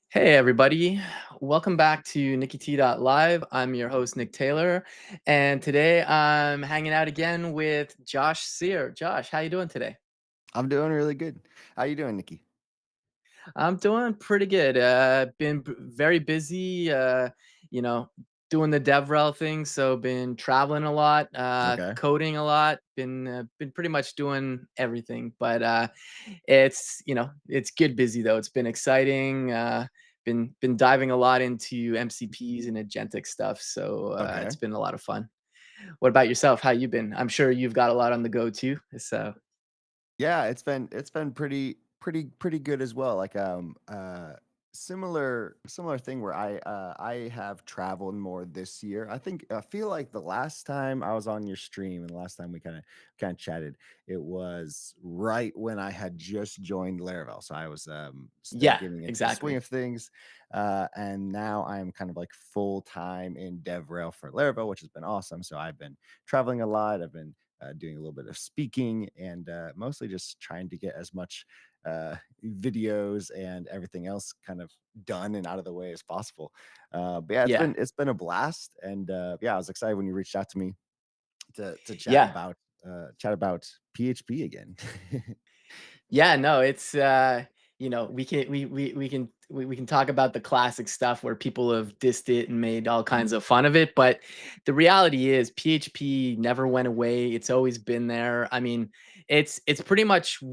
Hey everybody, welcome back to Live. I'm your host Nick Taylor, and today I'm hanging out again with Josh Sear. Josh, how you doing today? I'm doing really good. How you doing, Nikki? I'm doing pretty good. Been very busy, you know, doing the DevRel thing. So been traveling a lot, Okay. coding a lot. Been pretty much doing everything. But it's good busy though. It's been exciting. Been diving a lot into MCPs and agentic stuff. So it's Okay. been a lot of fun. What about yourself? How you been? I'm sure you've got a lot on the go too. So Yeah, it's been pretty good as well. Similar thing where I have traveled more this year. I feel like the last time I was on your stream and the last time we kind of chatted, it was right when I had just joined Laravel. So I was still yeah, getting into the swing exactly. of things. And now I'm kind of like full time in DevRel for Laravel, which has been awesome. So I've been traveling a lot. I've been doing a little bit of speaking and mostly just trying to get as much videos and everything else kind of done and out of the way as possible. But yeah, Yeah, it's been a blast, and yeah, I was excited when you reached out to me to yeah. chat about PHP again. Yeah, no, it's we can talk about the classic stuff where people have dissed it and made all kinds of fun of it, but the reality is PHP never went away. It's always been there. I mean, it's pretty much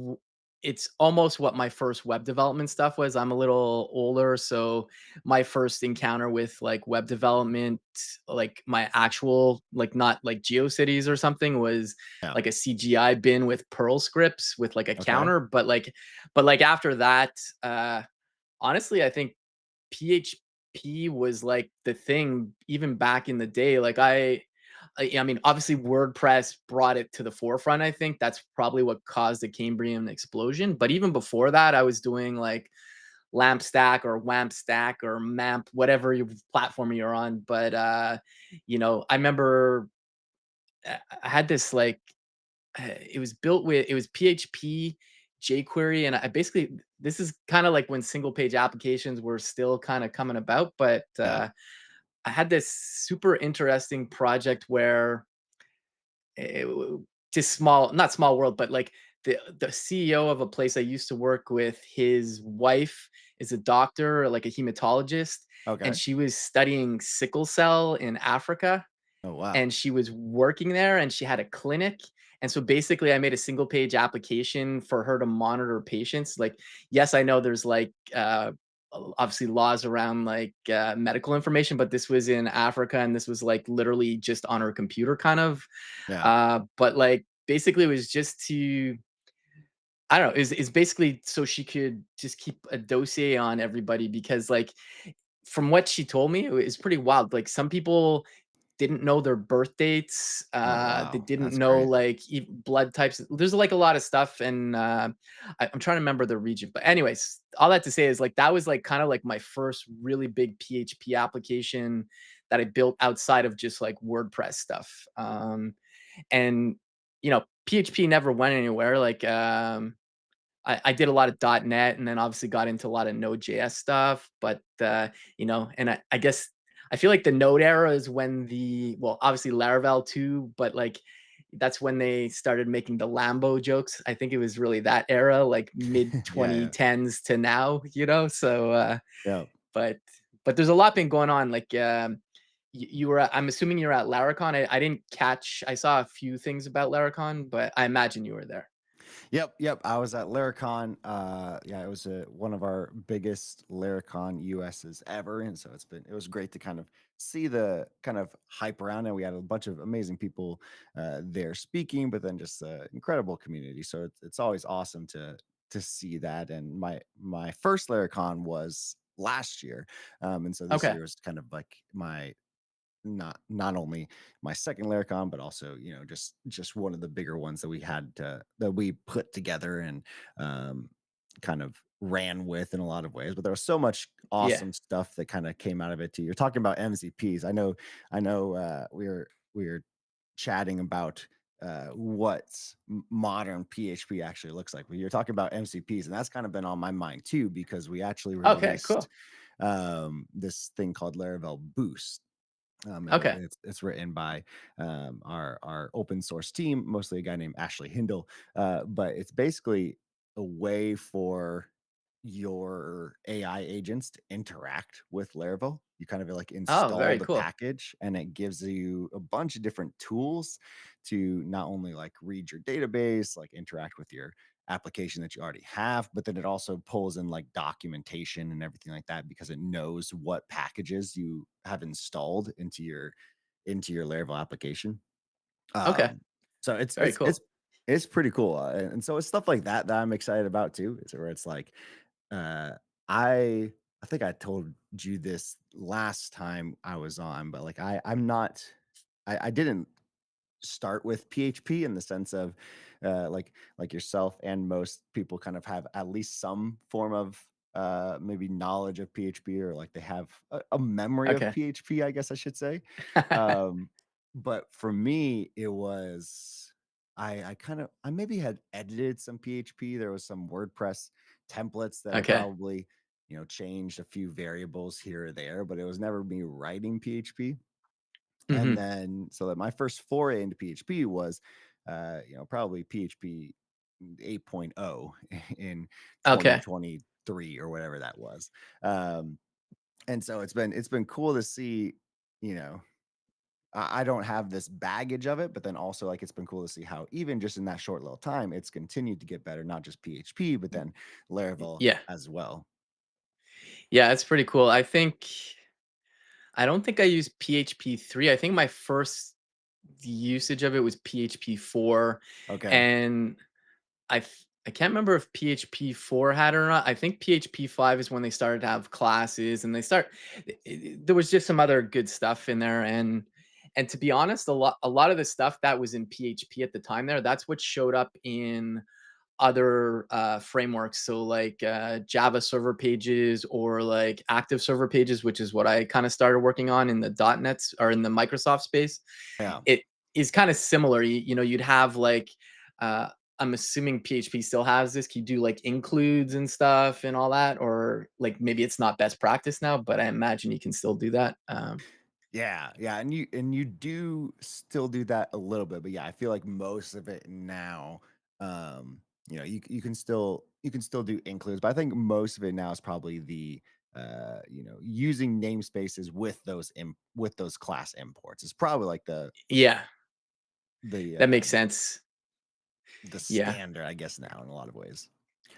it's almost what my first web development stuff was. I'm a little older, so my first encounter with like web development, like my actual like not like GeoCities or something was Yeah. like a CGI bin with Perl scripts with like a Okay. counter, but like after that, honestly, I think PHP was like the thing even back in the day. I mean, obviously WordPress brought it to the forefront. I think that's probably what caused the Cambrian explosion. But even before that, I was doing like LAMP stack or WAMP stack or MAMP, whatever your platform you're on. But I remember I had this like it was PHP, jQuery, and I basically this is kind of like when single page applications were still kind of coming about, but Yeah. I had this super interesting project where just not small world, but like the CEO of a place I used to work with, his wife is a doctor, like a hematologist, and Okay. she was studying sickle cell in Africa, Oh wow. and she was working there and she had a clinic. And so basically I made a single page application for her to monitor patients. Like, yes, I know there's like obviously laws around like medical information, but this was in Africa and this was like literally just on her computer kind of. Yeah. But like basically it was just to I don't know, is basically so she could just keep a dossier on everybody because like from what she told me, it was pretty wild. Like some people didn't know their birth dates. Oh They wow. didn't That's know crazy. like blood types. There's like a lot of stuff, and I'm trying to remember the region. But anyways, all that to say is like that was like kind of like my first really big PHP application that I built outside of just like WordPress stuff. And PHP never went anywhere. Like I did a lot of .NET and then obviously got into a lot of Node.js stuff, but and I guess I feel like the Node era is when obviously Laravel too, but like that's when they started making the Lambo jokes. I think it was really that era, like mid Yeah. Yeah. 2010s to now, So Yeah. but but there's a lot been going on. Like you were I'm assuming you're at Laracon. I didn't catch I saw a few things about Laracon, but I imagine you were there. Yep, yep. I was at Laracon. Yeah, it was one of our biggest Laracon USs ever, and so it was great to kind of see the kind of hype around it. We had a bunch of amazing people there speaking, but then just incredible community. So it's always awesome to see that. And my first Laracon was last year, and so this Okay. year was kind of like my not only my second Laracon, but also just one of the bigger ones that we put together and kind of ran with in a lot of ways. But there was so much Yeah. awesome stuff that kind of came out of it too. You're talking about MZPs. I know. We were chatting about what modern PHP actually looks like. But you're talking about MCPs, and that's kind of been on my mind too because we actually Okay, released cool. this thing called Laravel Boost. And Okay. it's written by our open source team, mostly a guy named Ashley Hindle. But it's basically a way for your AI agents to interact with Laravel. You kind of like Oh, install very the cool. package and it gives you a bunch of different tools to not only like read your database, like interact with your application that you already have, but then it also pulls in like documentation and everything like that because it knows what packages you have installed into your Laravel application. Okay, Um, so very cool. it's pretty cool, and so it's stuff like that that I'm excited about too. Is where it's like, uh, I I think I told you this last time I was on, but like I'm not I didn't start with PHP in the sense of like yourself and most people kind of have at least some form of maybe knowledge of PHP or like they have a memory of Okay. PHP, I guess I should say. Um, but for me, it was I kind of I maybe had edited some PHP. There was some WordPress templates that I Okay. probably changed a few variables here or there, but it was never me writing PHP. And Mhm. then so that my first foray into PHP was, probably PHP 8.0 in Okay. 2023 or whatever that was. Um, and so it's been cool to see, you know, I don't have this baggage of it, but then also like it's been cool to see how even just in that short little time, it's continued to get better, not just PHP, but then Laravel Yeah. as well. Yeah, it's pretty cool. I don't think I used PHP 3. I think my first usage of it was PHP 4, Okay. and I can't remember if PHP 4 had it or not. I think PHP 5 is when they started to have classes and there was just some other good stuff in there, and to be honest, a lot of the stuff that was in PHP at the time there, that's what showed up in other frameworks. So like Java server pages or like active server pages, which is what I kind of started working on in the .NET or in the Microsoft space. Yeah. It is kind of similar. You'd have like uh, I'm assuming PHP still has this. Can you do like includes and stuff and all that, or like maybe it's not best practice now, but I imagine you can still do that. Yeah, yeah, and you do still do that a little bit, but yeah, I feel like most of it now, you can still do includes, but I think most of it now is probably the using namespaces with those class imports. It's probably like Yeah, the that makes um sense. the Yeah, standard, I guess, now in a lot of ways.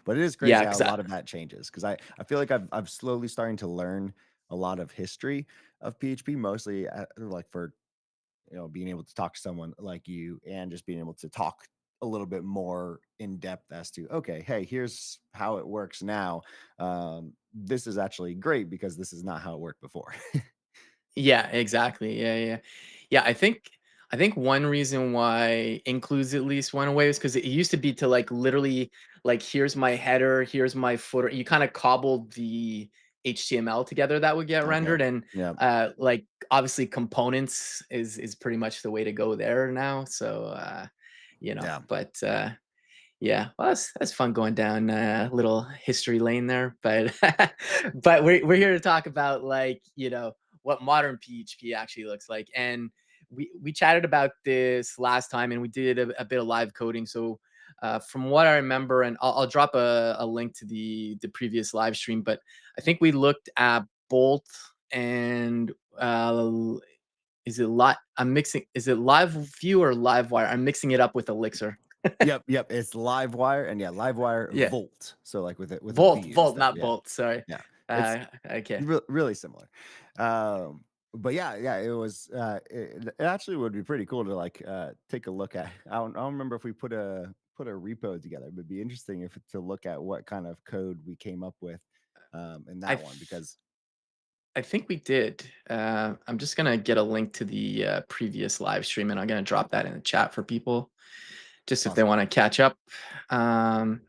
But it is yeah, crazy how a because lot of that changes because I feel like I've slowly starting to learn a lot of history of PHP, mostly like for being able to talk to someone like you and just being able to talk a little bit more in depth as to, okay, hey, here's how it works now. This is actually great because this is not how it worked before. yeah, exactly. Yeah, yeah. Yeah, I think one reason why includes at least went away is because it used to be to like literally like here's my header, here's my footer. You kind of cobbled the HTML together that would get Okay. rendered, and Yeah. like obviously components is pretty much the way to go there now. So Yeah. but yeah, well, that's fun going down a little history lane there, but but we're here to talk about like what modern PHP actually looks like, and we chatted about this last time, and we did a bit of live coding. So from what I remember, and I'll drop a link to the previous live stream, but I think we looked at Bolt and is it live? I'm mixing. Is it Live View or Live Wire? I'm mixing it up with Elixir. Yep. Yep. It's Livewire and yeah, Livewire Yeah. Volt. So like with a Volt, V Volt, instead. not Yeah. Bolt, sorry. Yeah. It's Okay. really similar. Um, but yeah, yeah, it was. It actually would be pretty cool to like take a look at. I don't remember if we put a repo together, but it'd be interesting if to look at what kind of code we came up with in I that one th because I think we did. I'm just gonna get a link to the, previous live stream, and I'm gonna drop that in the chat for people, just if they awesome. wanna catch up. Um,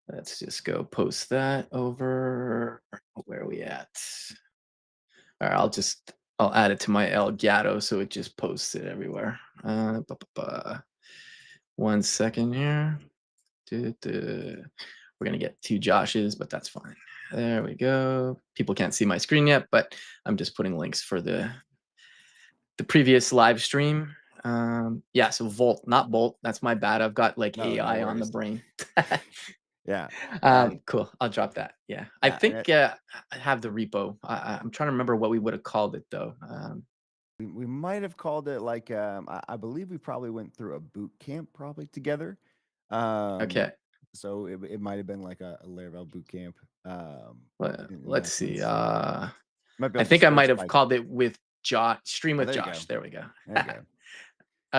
let's just go post that over where are we at? Alright, I'll just I'll add it to my El Gato so it just posts it everywhere. 1 second here. We're gonna get two Joshes, but that's fine. There we go. People can't see my screen yet, but I'm just putting links for the previous live stream. Yeah, so Volt, not Bolt. That's my bad. I've got like No, no AI on the worries. brain. Yeah, and Cool. I'll drop that. Yeah, I yeah, and think I have the repo. I'm trying to remember what we would have called it though. we might have called it like, I believe we probably went through a boot camp probably together. Um, Okay, so it might have been like a Laravel boot camp, in let's that see. sense. Might be I able to think I might search have by. called it with Josh. Stream Oh, with there you Josh. go. There we go. There you go.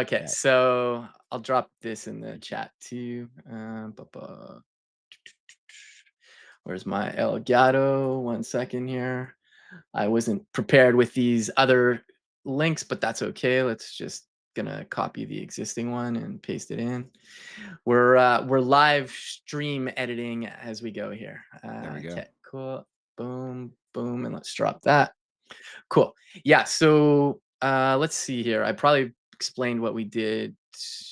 Okay, Yeah, so I'll drop this in the chat too. Where's my El Gato? 1 second here. I wasn't prepared with these other links, but that's okay. Let's just gonna copy the existing one and paste it in. We're live stream editing as we go here. there we go. Okay, cool. Boom, boom, and let's drop that. Cool. Yeah. So let's see here. I probably explained what we did.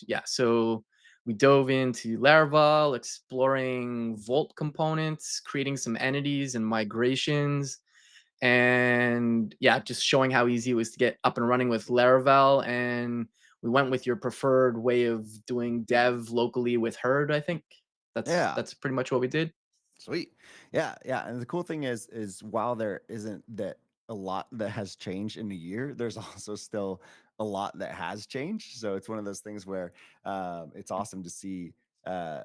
Yeah. So we dove into Laravel, exploring Vault components, creating some entities and migrations, and yeah, just showing how easy it was to get up and running with Laravel. And we went with your preferred way of doing dev locally with Herd. I think Yeah. that's pretty much what we did. Sweet. Yeah, yeah, and the cool thing is while there isn't that a lot that has changed in a year, there's also still a lot that has changed. So it's one of those things where it's awesome to see, uh,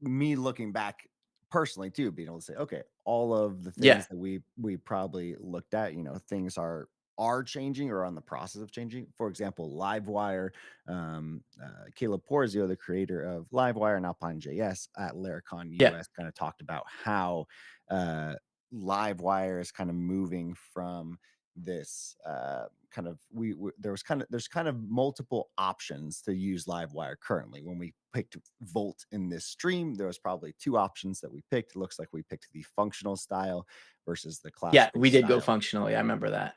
me looking back personally too, being able to say, okay, all of the Yeah. things that we probably looked at, things are changing or on the process of changing. For example, Livewire. Caleb Porzio, the creator of Livewire and Alpine.js at Laracon Yeah. US, kind of talked about how uh, Livewire is kind of moving from this kind of there's kind of multiple options to use Livewire currently. When we picked Volt in this stream, there was probably two options that we picked. It looks like we picked the functional style versus the Yeah. We class-based did go style. functionally. I remember that.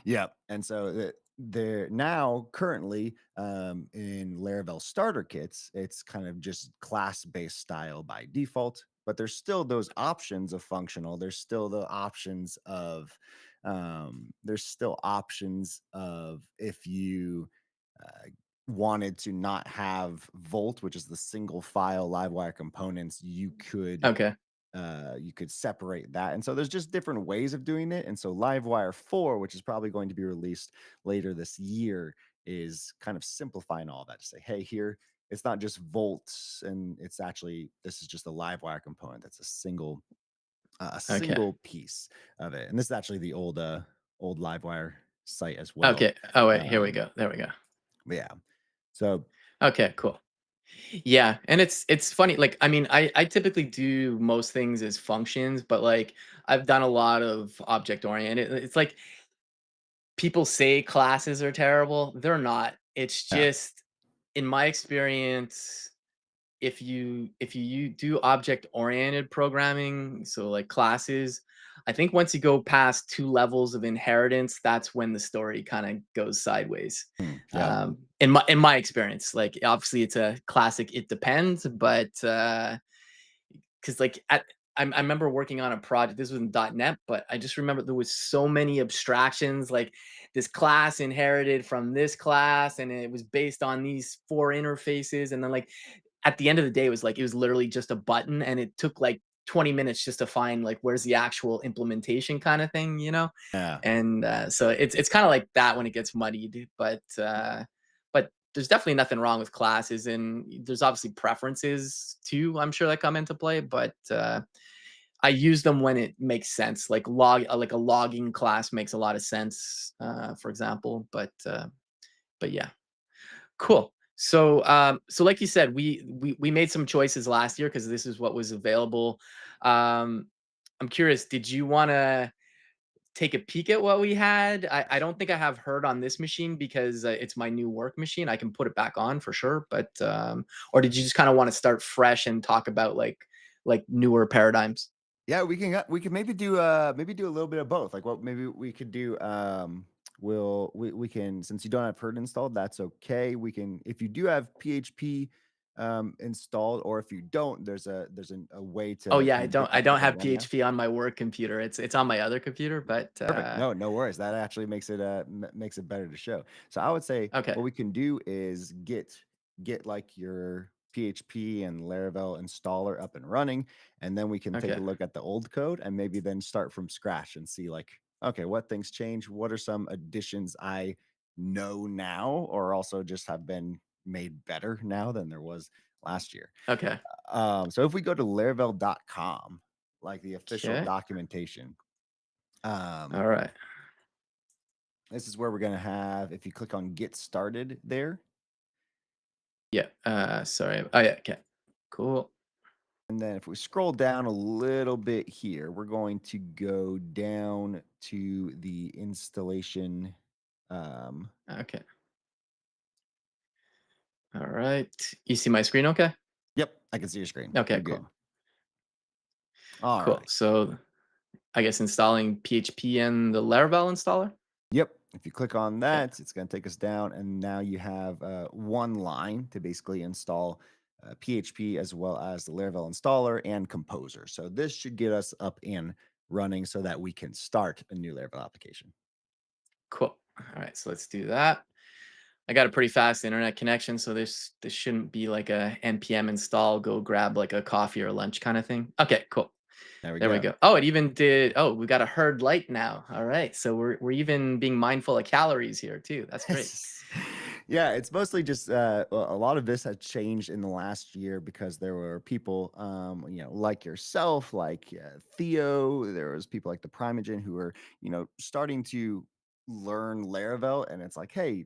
Yep. And so they're now currently in Laravel starter kits, it's kind of just class based style by default, but there's still those options of functional. There's still the options of, if you uh, wanted to not have Volt, which is the single file Livewire components, Okay. you could separate that. And so there's just different ways of doing it. And so Livewire 4, which is probably going to be released later this year, is kind of simplifying all that to say, hey, here it's not just volts, and this is just a Livewire component that's a Okay. single piece of it. And this is actually the old Livewire site as well. Okay. Oh wait, here we Um, go. There we go. but yeah. So Okay, cool. Yeah, and it's funny. Like, I mean, I typically do most things as functions, but like I've done a lot of object oriented. It's like people say classes are terrible. They're not. It's yeah. just in my experience, if you do object oriented programming, so like classes, I think once you go past two levels of inheritance, that's when the story kind of goes sideways. Yep. In my experience, like obviously it's a classic, it depends, but because like I remember working on a project. This was in .NET, but I just remember there was so many abstractions. Like this class inherited from this class, and it was based on these four interfaces. And then like at the end of the day, it was literally just a button, and it took like 20 minutes just to find like where's the actual implementation kind of thing, you know. Yeah. And so it's kind of like that when it gets muddied, but there's definitely nothing wrong with classes, and there's obviously preferences too, I'm sure, that come into play, but I use them when it makes sense. Like a logging class makes a lot of sense, for example. But yeah, cool. So like you said, we made some choices last year because this is what was available. Um, I'm curious, did you want to take a peek at what we had? I don't think I have Herd on this machine because it's my new work machine. I can put it back on for sure, but or did you just kind of want to start fresh and talk about like newer paradigms? Yeah, we can maybe do a little bit of both. Like what maybe we could do we can, since you don't have Herd installed, that's okay. We can, if you do have PHP installed, or if you don't, a way Oh, to yeah, kind of get I that don't up and have running now. PHP on my work computer. It's on my other computer, but, Perfect. No, no worries. That actually makes it makes it better to show. So I would say okay, what we can do is get like your PHP and Laravel installer up and running, and then we can take okay, a look at the old code and maybe then start from scratch and see like, okay, what things change? What are some additions I know now, or also just have been made better now than there was last year? okay, So if we go to laravel.com, like the official okay, documentation, um, alright. this is where we're gonna have, if you click on get started there, Yeah, sorry. Oh, yeah, okay. Cool. and then if we scroll down a little bit here, we're going to go down to the installation. Um, Okay. Alright. You see my screen okay? yep, I can see your screen. Okay, You're good. cool. All Cool. right. So, I guess installing PHP and the Laravel installer? Yep. If you click on Okay, that, it's going to take us down, and now you have one line to basically install PHP as well as the Laravel installer and Composer. So this should get us up and running so that we can start a new Laravel application. cool. Alright, so let's do that. I got a pretty fast internet connection, so this shouldn't be like a npm install, go grab like a coffee or lunch kind of thing. Okay, cool. There we There we go. go. Oh, it even did. Oh, we got a herd light now. All right, so we're even being mindful of calories here too. That's great. Yeah, it's mostly just a lot of this has changed in the last year because there were people, like yourself, like Theo. There was people like the Primogen who were, starting to learn Laravel, and it's like, hey,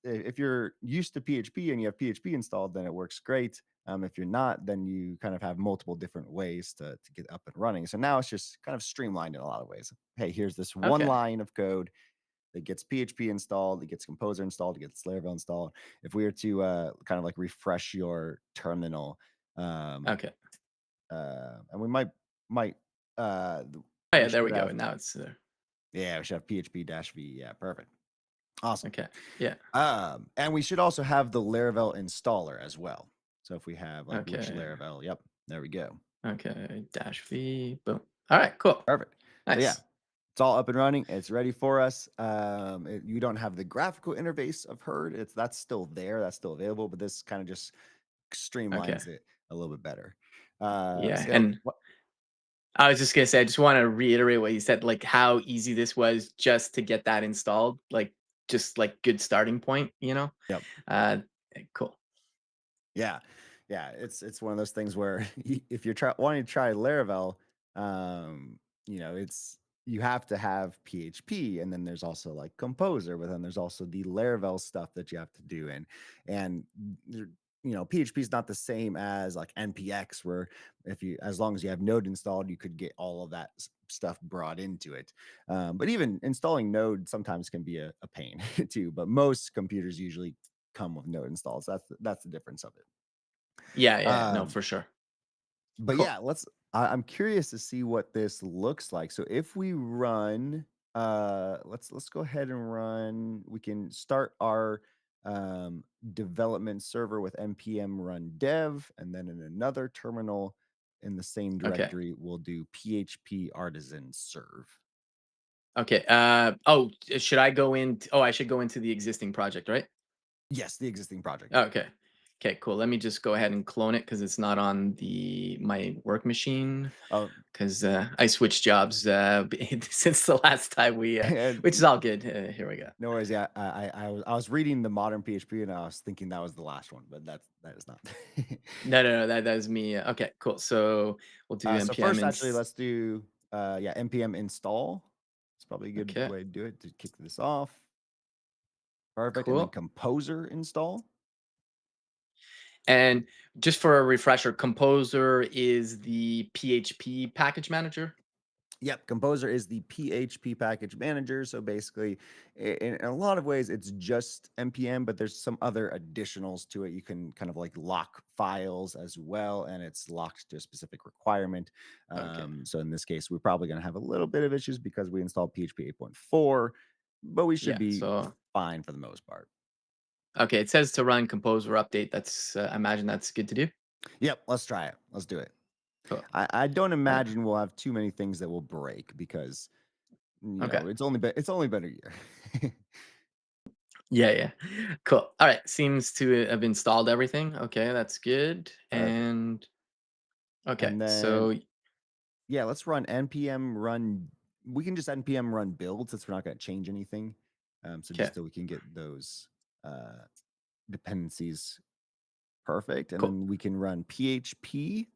if you're used to PHP and you have PHP installed, then it works great. If you're not, then you kind of have multiple different ways to get up and running. So now it's just kind of streamlined in a lot of ways. Hey, here's this one Okay, line of code that gets PHP installed, it gets Composer installed, it gets Laravel installed. If we were to kind of like refresh your terminal, um, okay. and we might Oh yeah, we there we should go. have, And now it's there. yeah, we should have PHP dash v. Yeah, perfect, awesome. Okay. Yeah. And we should also have the Laravel installer as well. So if we have like which Okay. Laravel, yep, there we go, Okay. Dash V. Boom. All right. Cool. perfect. So yeah, Nice. it's all up and running. It's ready for us. You don't have the graphical interface of Herd. That's still there. That's still available. But this kind of just Okay. streamlines it a little bit better. Yeah. So And I was just gonna say, I just want to reiterate what you said, like how easy this was just to get that installed. Like just like good starting point. yep, Uh, cool. yeah, yeah. It's one of those things where if you're wanting to try Laravel, it's you have to have PHP, and then there's also like Composer, but then there's also the Laravel stuff that you have to do, and PHP is not the same as like NPX, where if you, as long as you have Node installed, you could get all of that stuff brought into it. But even installing Node sometimes can be a pain too. But most computers usually come with Node installs. That's the difference of it. Yeah. Yeah. No, Um, for sure. but Cool. yeah, I'm curious to see what this looks like. So if we run, let's go ahead and run. We can start our development server with npm run dev, and then in another terminal in the same Okay. directory, we'll do php artisan serve. Okay. Oh, should I go in? Oh, I should go into the existing project, right? Yes, the existing project. Oh, Yep. okay. Okay, cool. Let me just go ahead and clone it because it's not on my work machine. Oh, Because I switched jobs since the last time which is all good. Here we go. no worries. Yeah, I was reading the modern PHP and I was thinking that was the last one, but that is not. No, no, no. That is me. Okay, cool. So we'll do So npm first, and actually, let's do npm install. It's probably a good okay, way to do it to kick this off. Perfect, and then cool. composer install. And just for a refresher, Composer is the PHP package manager. Yep, Composer is the PHP package manager. So basically, in a lot of ways, it's just npm, but there's some other additionals to it. You can kind of like lock files as well, and it's locked to a specific requirement. Okay. So in this case, we're probably going to have a little bit of issues because we installed PHP 8.4, but we should Yeah. be So fine for the most part. okay, it says to run composer update. That's I imagine that's good to do. Yep, let's try it. Let's do it. Cool. I don't Uh, imagine we'll have too many things that will break because okay. it's only been a year. Yeah, yeah. Cool. All right. Seems to have installed everything. Okay, that's good. Perfect. And okay, And then so yeah, let's run npm run. We can just npm run build since we're not going to change anything. So okay, just so we can get those uh, dependencies perfect, and cool. then we can run php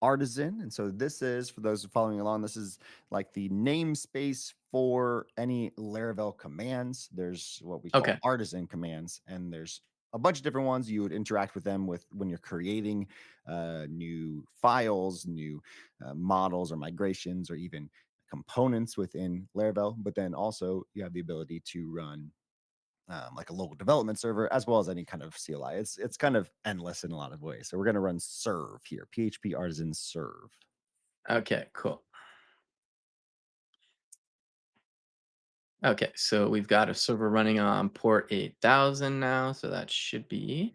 artisan. And so this is, for those following along, this is like the namespace for any Laravel commands. There's what we call Okay. artisan commands, and there's a bunch of different ones. You would interact with them with when you're creating new files, new models or migrations, or even components within Laravel. But then also you have the ability to run like a local development server, as well as any kind of CLI. It's kind of endless in a lot of ways. So we're going to run serve here, PHP artisan serve. Okay, cool. Okay, so we've got a server running on port 8000 now, so that should be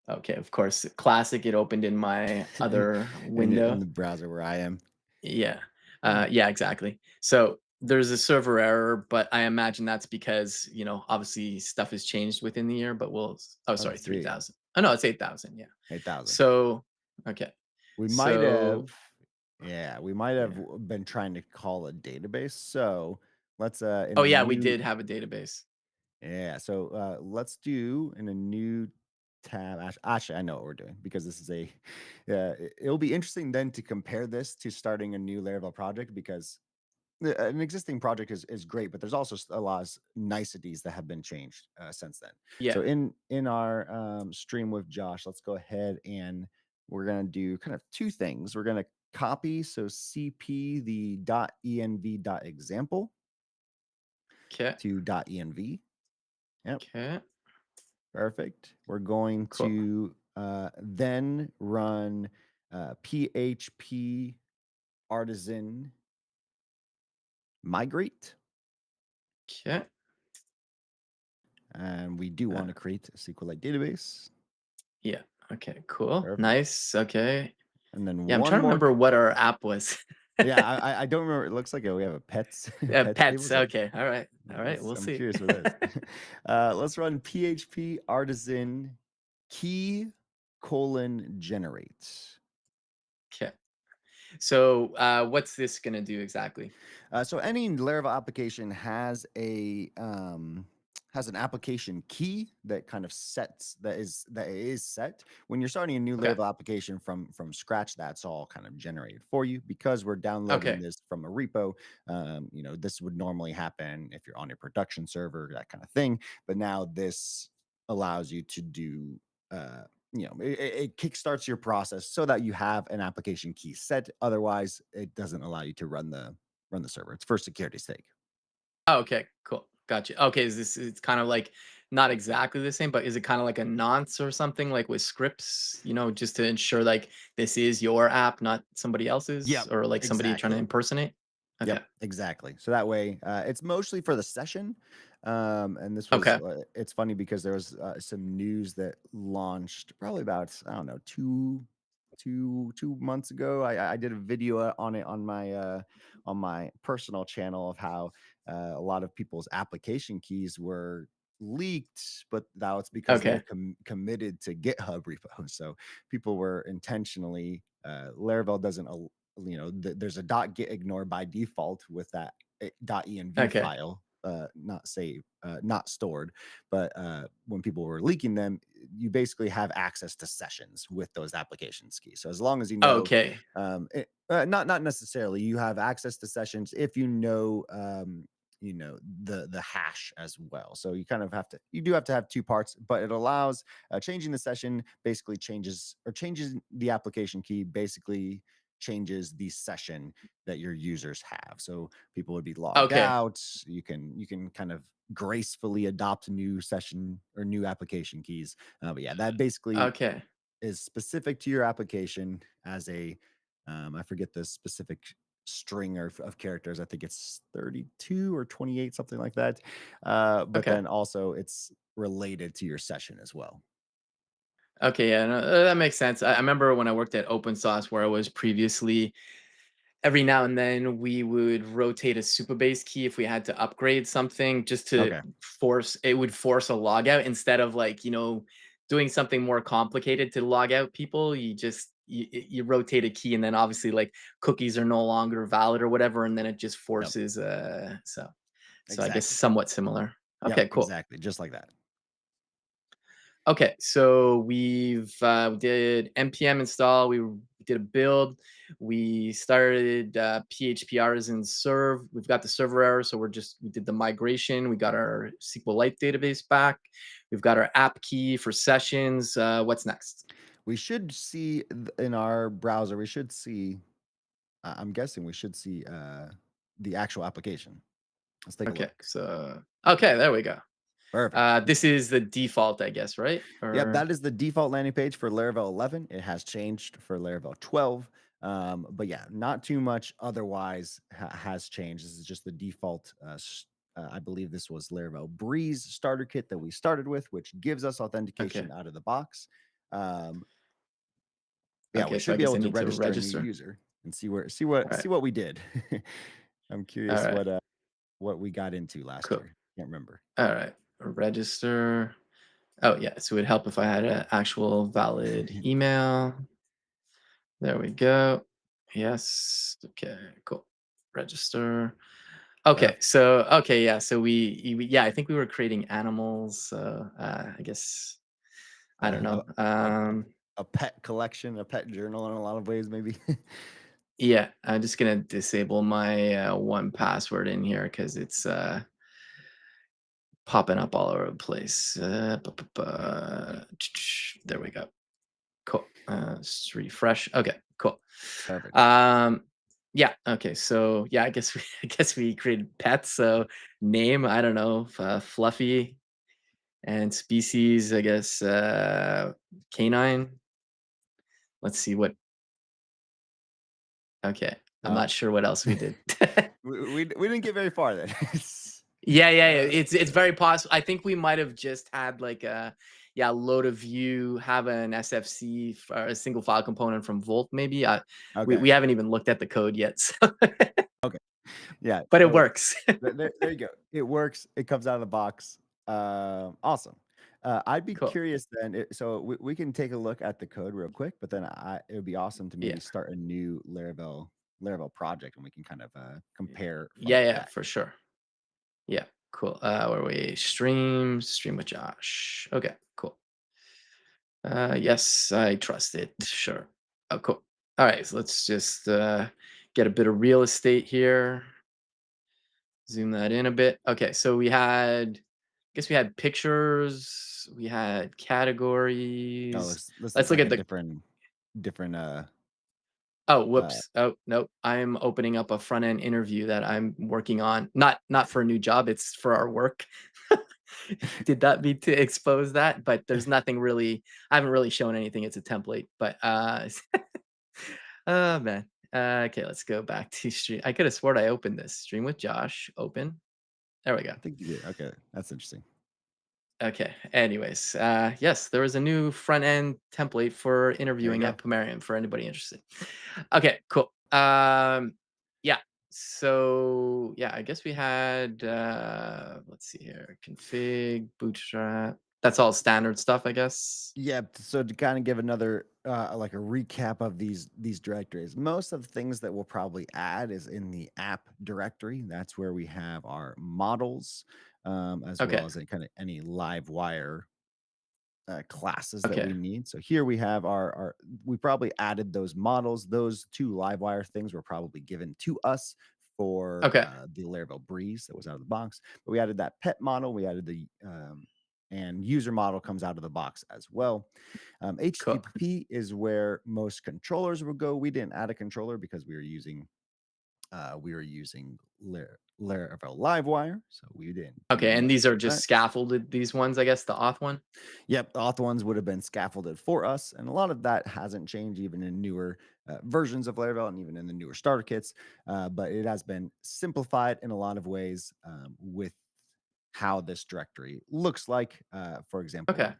okay. Of course, classic. It opened in my in, other in window. the browser where I am. Yeah. Yeah, Yeah, exactly. So there's a server error, but I imagine that's because, obviously stuff has changed within the year, but oh, I sorry, see. 3000. Oh, no, it's 8000. Yeah. 8,000. So, okay. We might So, have, yeah, we might have yeah. been trying to call a database. So let's in Oh, a yeah, we new, did have a database. yeah. So let's do in a new tab. Actually, I know what we're doing because this is a. It'll be interesting then to compare this to starting a new Laravel project because an existing project is great, but there's also a lot of niceties that have been changed since then. So Yeah. in our stream with Josh, let's go ahead and we're gonna do kind of two things. We're gonna copy CP the .env.example Okay. to .env. Yep, Okay. perfect. We're going Cool. to then run PHP artisan migrate. Okay. And we do Uh, want to create a SQLite database. yeah. Okay. Cool. Perfect. Nice. Okay. And then Yeah, I'm one trying to more. remember what our app was. Yeah, I don't remember. It looks like we have a pets pets table. Pets. So Okay. All right. All right. We'll I'm see. curious for this. Let's run PHP artisan key colon generate. Okay. So, what's this gonna do exactly? So any Laravel application has an application key that kind of sets that it is set when you're starting a new Okay. Laravel application from scratch. That's all kind of generated for you because we're downloading Okay. this from a repo. This would normally happen if you're on your production server, that kind of thing. But now this allows you to do. It kickstarts your process so that you have an application key set. Otherwise, it doesn't allow you to run the server. It's for security's sake. Oh, okay. Cool. Gotcha. Okay. Is this? It's kind of like not exactly the same, but is it kind of like a nonce or something like with scripts? Just to ensure like this is your app, not somebody else's, Yep, or like somebody trying to exactly. impersonate. Okay. Yep, exactly. So that way, it's mostly for the session. And this was, Okay. it's funny because there was some news that launched probably about, I don't know, 2 months ago. I did a video on it on my personal channel of how a lot of people's application keys were leaked, but that was because they're Okay. committed to GitHub repo. So people were intentionally, Laravel doesn't there's a .git ignore by default with that .env Okay. file, not saved, not stored. But when people were leaking them, you basically have access to sessions with those applications keys. So as long as you know, Okay. not necessarily, you have access to sessions if you know. The hash as well. So you do have to have two parts, but it allows changing the session basically changes the application key basically changes the session that your users have. So people would be logged Okay. out. You can kind of gracefully adopt new session or new application keys. But yeah, that basically Okay. is specific to your application as a I forget the specific string of characters. I think it's 32 or 28, something like that. But Okay. then also it's related to your session as well. Okay, yeah, no, that makes sense. I remember when I worked at Open Source, where I was previously, every now and then we would rotate a super base key if we had to upgrade something, just to Okay. force it would force a logout instead of, like, doing something more complicated to log out people. You just you rotate a key, and then obviously, like, cookies are no longer valid or whatever, and then it just Yep. forces so I guess Exactly. somewhat similar. Yep. Okay, cool. Exactly. Just like that. Okay, so we did npm install. We did a build. We started PHP artisan serve. We've got the server error, so we did the migration. We got our SQLite database back. We've got our app key for sessions. What's next? We should see in our browser, we should see, I'm guessing we should see the actual application. Let's take a Okay, look. so okay, there we go. Perfect. This is the default, I guess, right? Yep, Or that is the default landing page for Laravel 11. It has changed for Laravel 12. But yeah, not too much otherwise has changed. This is just the default. I believe this was Laravel Breeze starter kit that we started with, which gives us okay, authentication out of the box. Um, yeah, we okay. So should I be guess able I to need to register a new register. user and see where see what All right, see what we did. I'm all curious right, what we got into last cool. year. Can't remember. All right, register. Oh, yeah, so it would help if I had an actual valid email. There we go. Yes. Okay, cool. Register. Okay, Perfect. so okay, yeah, so yeah, I think we were creating animals. So I guess I don't A, know. a, a, a pet collection, a pet journal in a lot of ways, maybe. Yeah, I'm just gonna disable my one password in here because it's popping up all over the place. There we go. Cool. Just refresh. Okay, cool. Perfect. Um, yeah. Okay. So yeah, I guess we I guess we created pets. So name, I don't know, Fluffy, and species, I guess canine. Let's see what. Okay, I'm Uh, not sure what else we did. we didn't get very far then. Yeah, yeah, yeah. uh, It's very possible. I think we might have just had like a yeah load of view, have an SFC or a single file component from Volt maybe. We okay. haven't even looked at the code yet, so Okay. Yeah. but it So works. there you go. It works. It comes out of the box. Awesome. I'd be Cool. curious then. So we can take a look at the code real quick, but then it would be awesome to Yeah. maybe start a new Laravel project, and we can kind of compare front Yeah, to yeah, back. for sure. Yeah, cool. Where are we? Stream with Josh. Okay, cool. Yes, I trust it. Sure. Oh, cool. All right, so let's just get a bit of real estate here. Zoom that in a bit. Okay, so I guess we had pictures, we had Oh, categories. this Let's looks look like at a the different Oh, uh whoops. Oh, nope. I'm opening up a front end interview that I'm working on. Not for a new job, it's for our work. Did not mean to expose that, but there's nothing really I haven't really shown anything. It's a template, but oh man. Okay, let's go back to stream. I could have sworn I opened this. Stream with Josh. Open. There we go. I think you did. Okay, that's interesting. Okay. Anyways, yes, there was a new front end template for There you interviewing go. at Pomerium for anybody interested. Okay, cool. Yeah. So yeah, I guess we had let's see here, config, bootstrap. That's all standard stuff, I guess. Yeah, so to kind of give another like a recap of these directories, most of the things that we'll probably add is in the app directory. That's where we have our models, as Okay. well as any live wire classes that Okay. we need. So here we have our we probably added those models. Those two live wire things were probably given to us for Okay. the Laravel Breeze that was out of the box. But we added that pet model. We added the and user model comes out of the box as well. Cool. HTTP is where most controllers will go. We didn't add a controller because we were using Laravel Livewire, so we didn't do Okay, and much these are with just that. scaffolded, these ones, I guess, the auth one? Yep, the auth ones would have been scaffolded for us, and a lot of that hasn't changed even in newer versions of Laravel and even in the newer starter kits. But it has been simplified in a lot of ways with how this directory looks like. For example, Okay,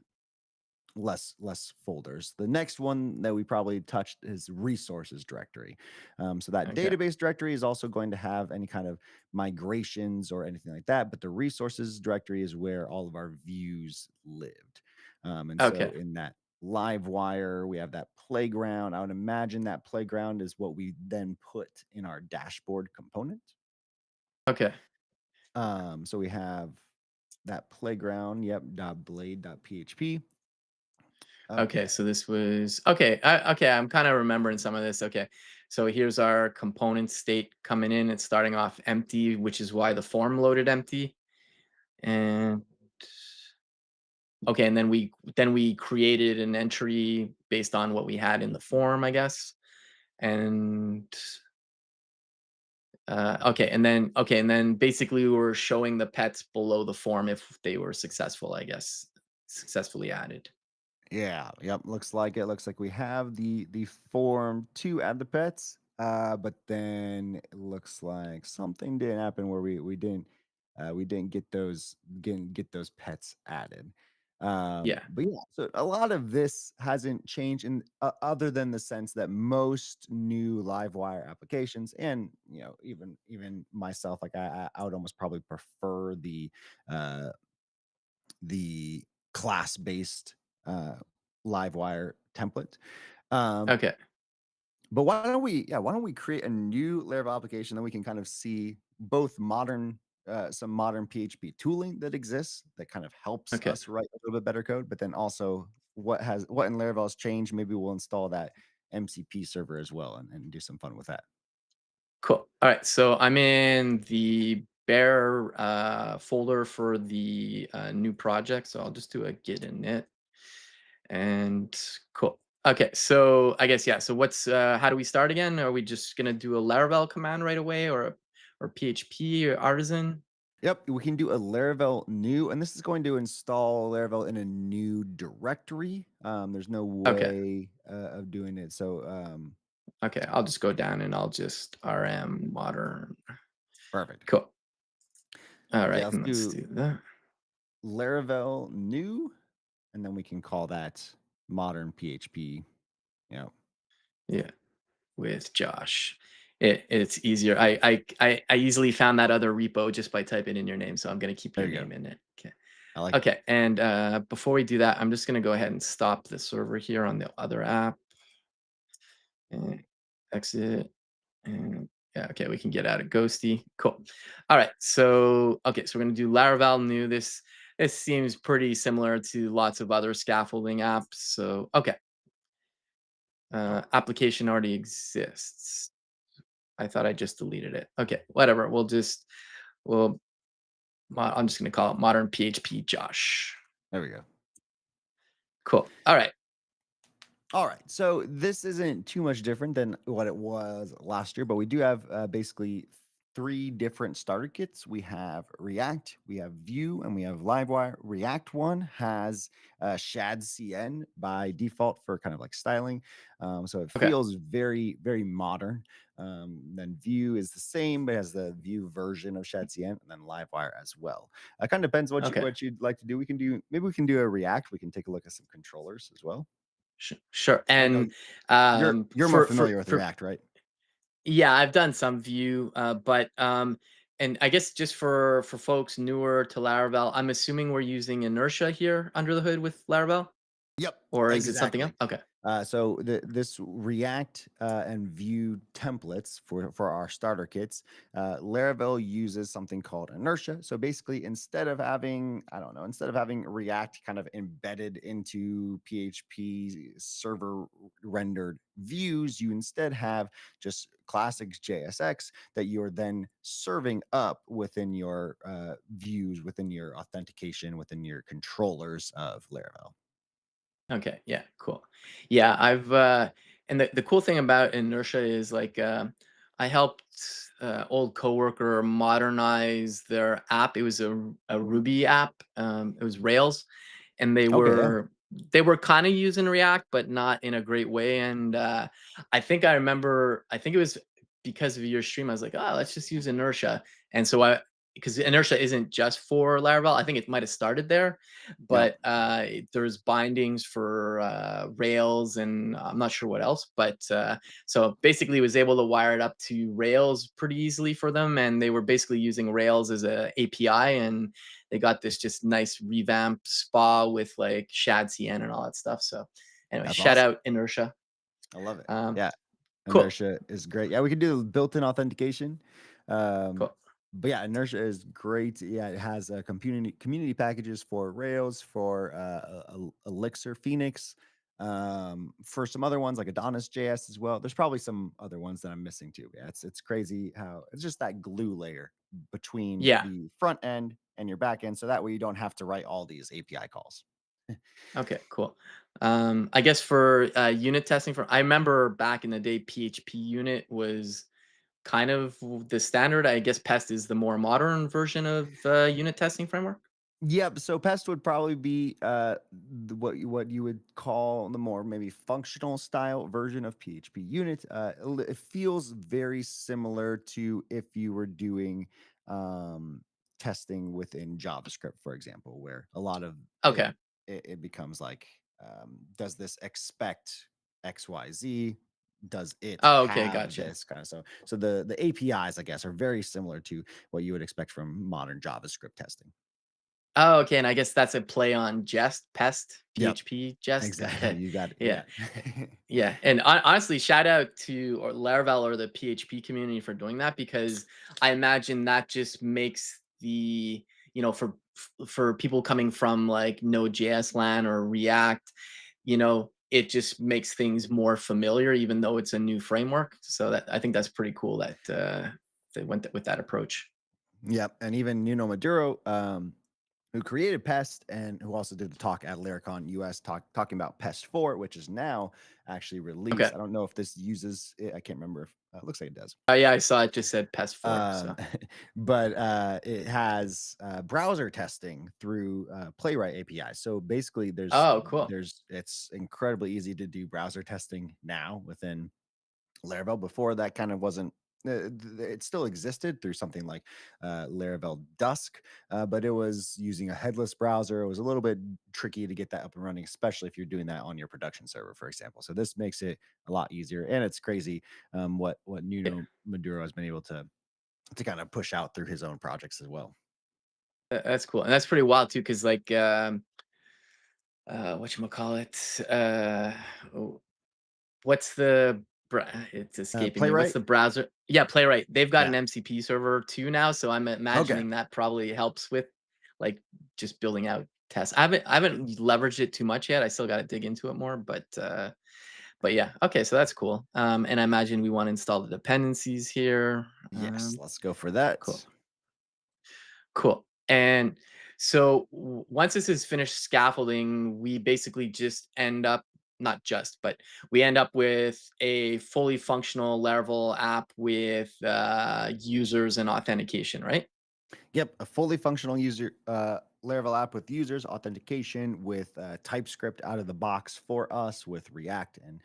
less folders. The next one that we probably touched is resources directory. So that okay, database directory is also going to have any kind of migrations or anything like that, but the resources directory is where all of our views lived. And so okay, in that live wire, we have that playground. I would imagine that playground is what we then put in our dashboard component. okay, So we have that playground, yep, .blade.php. okay, Okay. so this was okay, I'm kinda remembering some of this, okay. So here's our component state coming in, it's starting off empty, which is why the form loaded empty, and okay, and then we created an entry based on what we had in the form, I guess, and okay, and then basically we were showing the pets below the form if they were successful, I guess, successfully added. Yeah, yep, looks like it. Looks like we have the form to add the pets. But then it looks like something didn't happen where we didn't get those pets added. Yeah. But yeah, so a lot of this hasn't changed in other than the sense that most new Livewire applications, and even myself, like I would almost probably prefer uh the class-based Livewire template. Um, Okay. but why don't we create a new Laravel application that we can kind of see both some modern PHP tooling that exists that kind of helps Okay. us write a little bit better code, but then also what in Laravel has changed. Maybe we'll install that MCP server as well and do some fun with that. Cool. All right. So I'm in the bare folder for the new project. So I'll just do a git init and cool. Okay. So I guess, yeah. So how do we start again? Are we just going to do a Laravel command right away or PHP or artisan? Yep, we can do a Laravel new, and this is going to install Laravel in a new directory. There's no Okay. way of doing it. So Okay. I'll just go down and I'll just rm modern. perfect. Cool. All So yeah, right. let's And let's do do that. Laravel new, and then we can call that modern PHP. Yeah, Yeah. With Josh. It's easier. I easily found that other repo just by typing in your name, so I'm gonna keep there your you go. name in it. Okay. I like it. Okay, and before we do that, I'm just gonna go ahead and stop the server here on the other app and exit. And yeah, okay, we can get out of Ghosty. Cool. All right, so we're gonna do Laravel new. This seems pretty similar to lots of other scaffolding apps. So okay, Cool. application already exists. I thought I just deleted it. Okay, whatever. We'll I'm just gonna call it modern PHP Josh. There we go. Cool. All right. All right. So this isn't too much different than what it was last year, but we do have basically three different starter kits. We have React, we have Vue, and we have Livewire. React one has Shad CN by default for kind of like styling. So it Okay. feels very, very modern. Then Vue is the same, but has the Vue version of Shad CN, and then Livewire as well. It kind of depends Okay. what you'd like to do. Maybe we can do a React. We can take a look at some controllers as well. Sure. I know And you're more familiar with for React, right? yeah, I've done some Vue, but and I guess just for folks newer to Laravel, I'm assuming we're using inertia here under the hood with Laravel. Yep, or is it something else? exactly. Okay. So this React and Vue templates for our starter kits, Laravel uses something called inertia. So basically, instead of having, I don't know, instead of having React kind of embedded into PHP server rendered views, you instead have just classic JSX that you're then serving up within your views, within your authentication, within your controllers of Laravel. Okay, yeah, cool. Yeah, I've and the cool thing about Inertia is like I helped old coworker modernize their app. It was a Ruby app. It was Rails, and Okay, yeah. they were kind of using React, but not in a great way. And I think I remember. I think it was because of your stream. I was like, oh, let's just use Inertia. And so I because Inertia isn't just for Laravel. I think it might have started there, Yep. but there's bindings for Rails and I'm not sure what else. But so basically, was able to wire it up to Rails pretty easily for them, and they were basically using Rails as a API, and they got this just nice revamped spa with like shad CN and all that stuff. So anyway, That's shout awesome. out Inertia. I love it. Um, Yeah. cool, Inertia is great. Yeah, we can do built-in authentication. Um, cool. but yeah, Inertia is great. Yeah, it has community packages for Rails, for Elixir, Phoenix, for some other ones like Adonis JS as well. There's probably some other ones that I'm missing too. Yeah, it's crazy how it's just that glue layer between Yeah. the front end and your back end, so that way you don't have to write all these API calls. Okay, cool. I guess for unit testing, for I remember back in the day, PHP unit was kind of the standard. I guess Pest is the more modern version of unit testing framework. Yep. So pest would probably be what you would call the more maybe functional style version of PHP unit. It feels very similar to if you were doing um, testing within JavaScript, for example, where a lot of Okay. it becomes like, does this expect X Y Z? Does it Oh, okay, have gotcha. this kind of so? So the APIs, I guess, are very similar to what you would expect from modern JavaScript testing. Oh, okay, and I guess that's a play on Jest, Pest, Yep. PHP, Jest. Exactly, Okay, you got it, yeah, yeah. yeah, and honestly, shout out to or Laravel or the PHP community for doing that because I imagine that just makes the for people coming from like Node.js land or React, it just makes things more familiar, even though it's a new framework. So that I think that's pretty cool that they went with that approach. Yep, and even Nuno Maduro, who created Pest and who also did the talk at Laracon US talking about Pest 4, which is now actually released. Okay. I don't know if this uses it, I can't remember if it looks like it does. Yeah, I saw it just said Pest 4. Um, So. but it has browser testing through Playwright API. So basically, Oh, cool. it's incredibly easy to do browser testing now within Laravel. Before that kind of wasn't. It still existed through something like Laravel Dusk, but it was using a headless browser. It was a little bit tricky to get that up and running, especially if you're doing that on your production server, for example. So this makes it a lot easier, and it's crazy what Yeah, Nuno Maduro has been able to kind of push out through his own projects as well. that's cool, and that's pretty wild too, because like, whatchamacallit, oh, what's the it's escaping me. What's Playwright. the browser? Yeah, Playwright. They've got Yeah. an MCP server too now, so I'm Okay. imagining that probably helps with, like, just building out tests. I haven't leveraged it too much yet. I still gotta dig into it more, but yeah. Okay, so that's cool. And I imagine we wanna install the dependencies here. Yes. Let's go for that. Cool. Cool. And so once this is finished scaffolding, we basically just end up, not just, but we end up with a fully functional Laravel app with users and authentication, right? Yep, a fully functional user Laravel app with users authentication with TypeScript out of the box for us with React and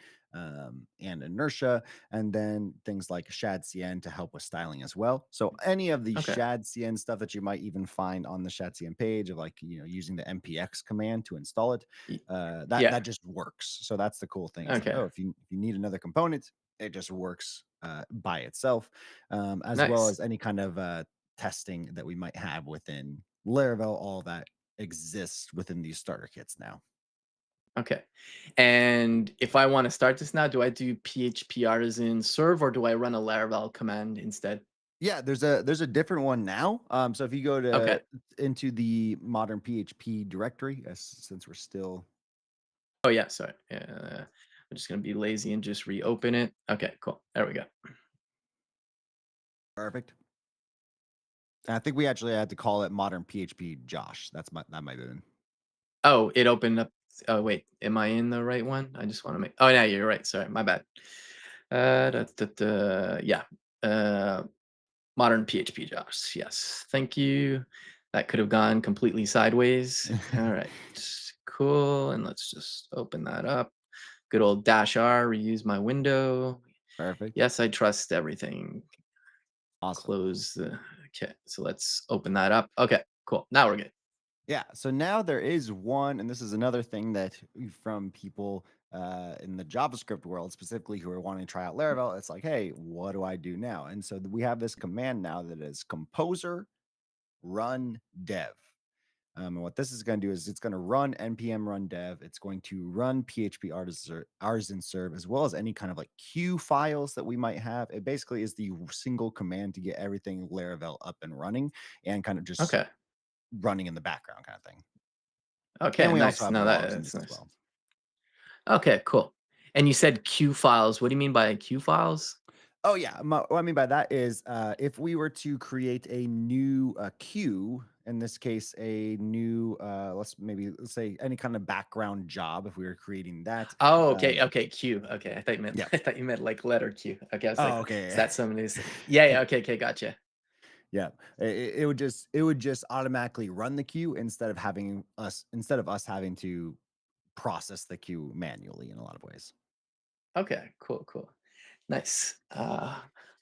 Inertia, and then things like ShadCN to help with styling as well. So any of the Okay. ShadCN stuff that you might even find on the ShadCN page of like using the npx command to install it, Y- that Yeah. just works. So that's the cool thing. It's like, Okay. oh, if you need another component, it just works by itself, as well Nice. as any kind of testing that we might have within Laravel, all that exists within these starter kits now. Okay. And if I want to start this now, do I do PHP artisan serve or do I run a Laravel command instead? Yeah, there's a different one now. So if you go Okay. to into the modern PHP directory, since we're still Oh yeah, sorry. I'm just gonna be lazy and just reopen it. Okay, cool. There we go. perfect. I think we actually had to call it modern PHP Josh. That might have been Oh, it opened up. Oh wait, am I in the right one? I just want to make. Oh yeah, you're right. Sorry, my bad. Yeah. Uh, modern PHP jobs. Yes, thank you. That could have gone completely sideways. All right, cool. And let's just open that up. Good old dash R. Reuse my window. perfect. Yes, I trust everything. Awesome. Close the. Okay, so let's open that up. Okay, cool. Now we're good. Yeah. So now there is one, and this is another thing that from people in the JavaScript world specifically who are wanting to try out Laravel, it's like, hey, what do I do now? And so we have this command now that is composer run dev. And what this is going to do is it's going to run npm run dev. It's going to run PHP artisan serve as well as any kind of like queue files that we might have. It basically is the single command to get everything Laravel up and running and kind of just Okay. running in the background kind of thing. And Okay. we also Nice. have No, logs in that's this as nice. well. Okay. Cool. And you said Q files. What do you mean by Q files? Oh yeah, what I mean by that is if we were to create a new queue, in this case, a new let's say any kind of background job, if we were creating that, Oh, okay. um, Okay. Q. Okay. I thought you meant yeah. I thought you meant like letter Q. Okay. I was Oh, like, is okay. that somebody's? Yeah. Yeah. Okay. Okay. Gotcha. Yeah, it would just automatically run the queue instead of us having to process the queue manually in a lot of ways. Okay. Cool. Cool. Nice.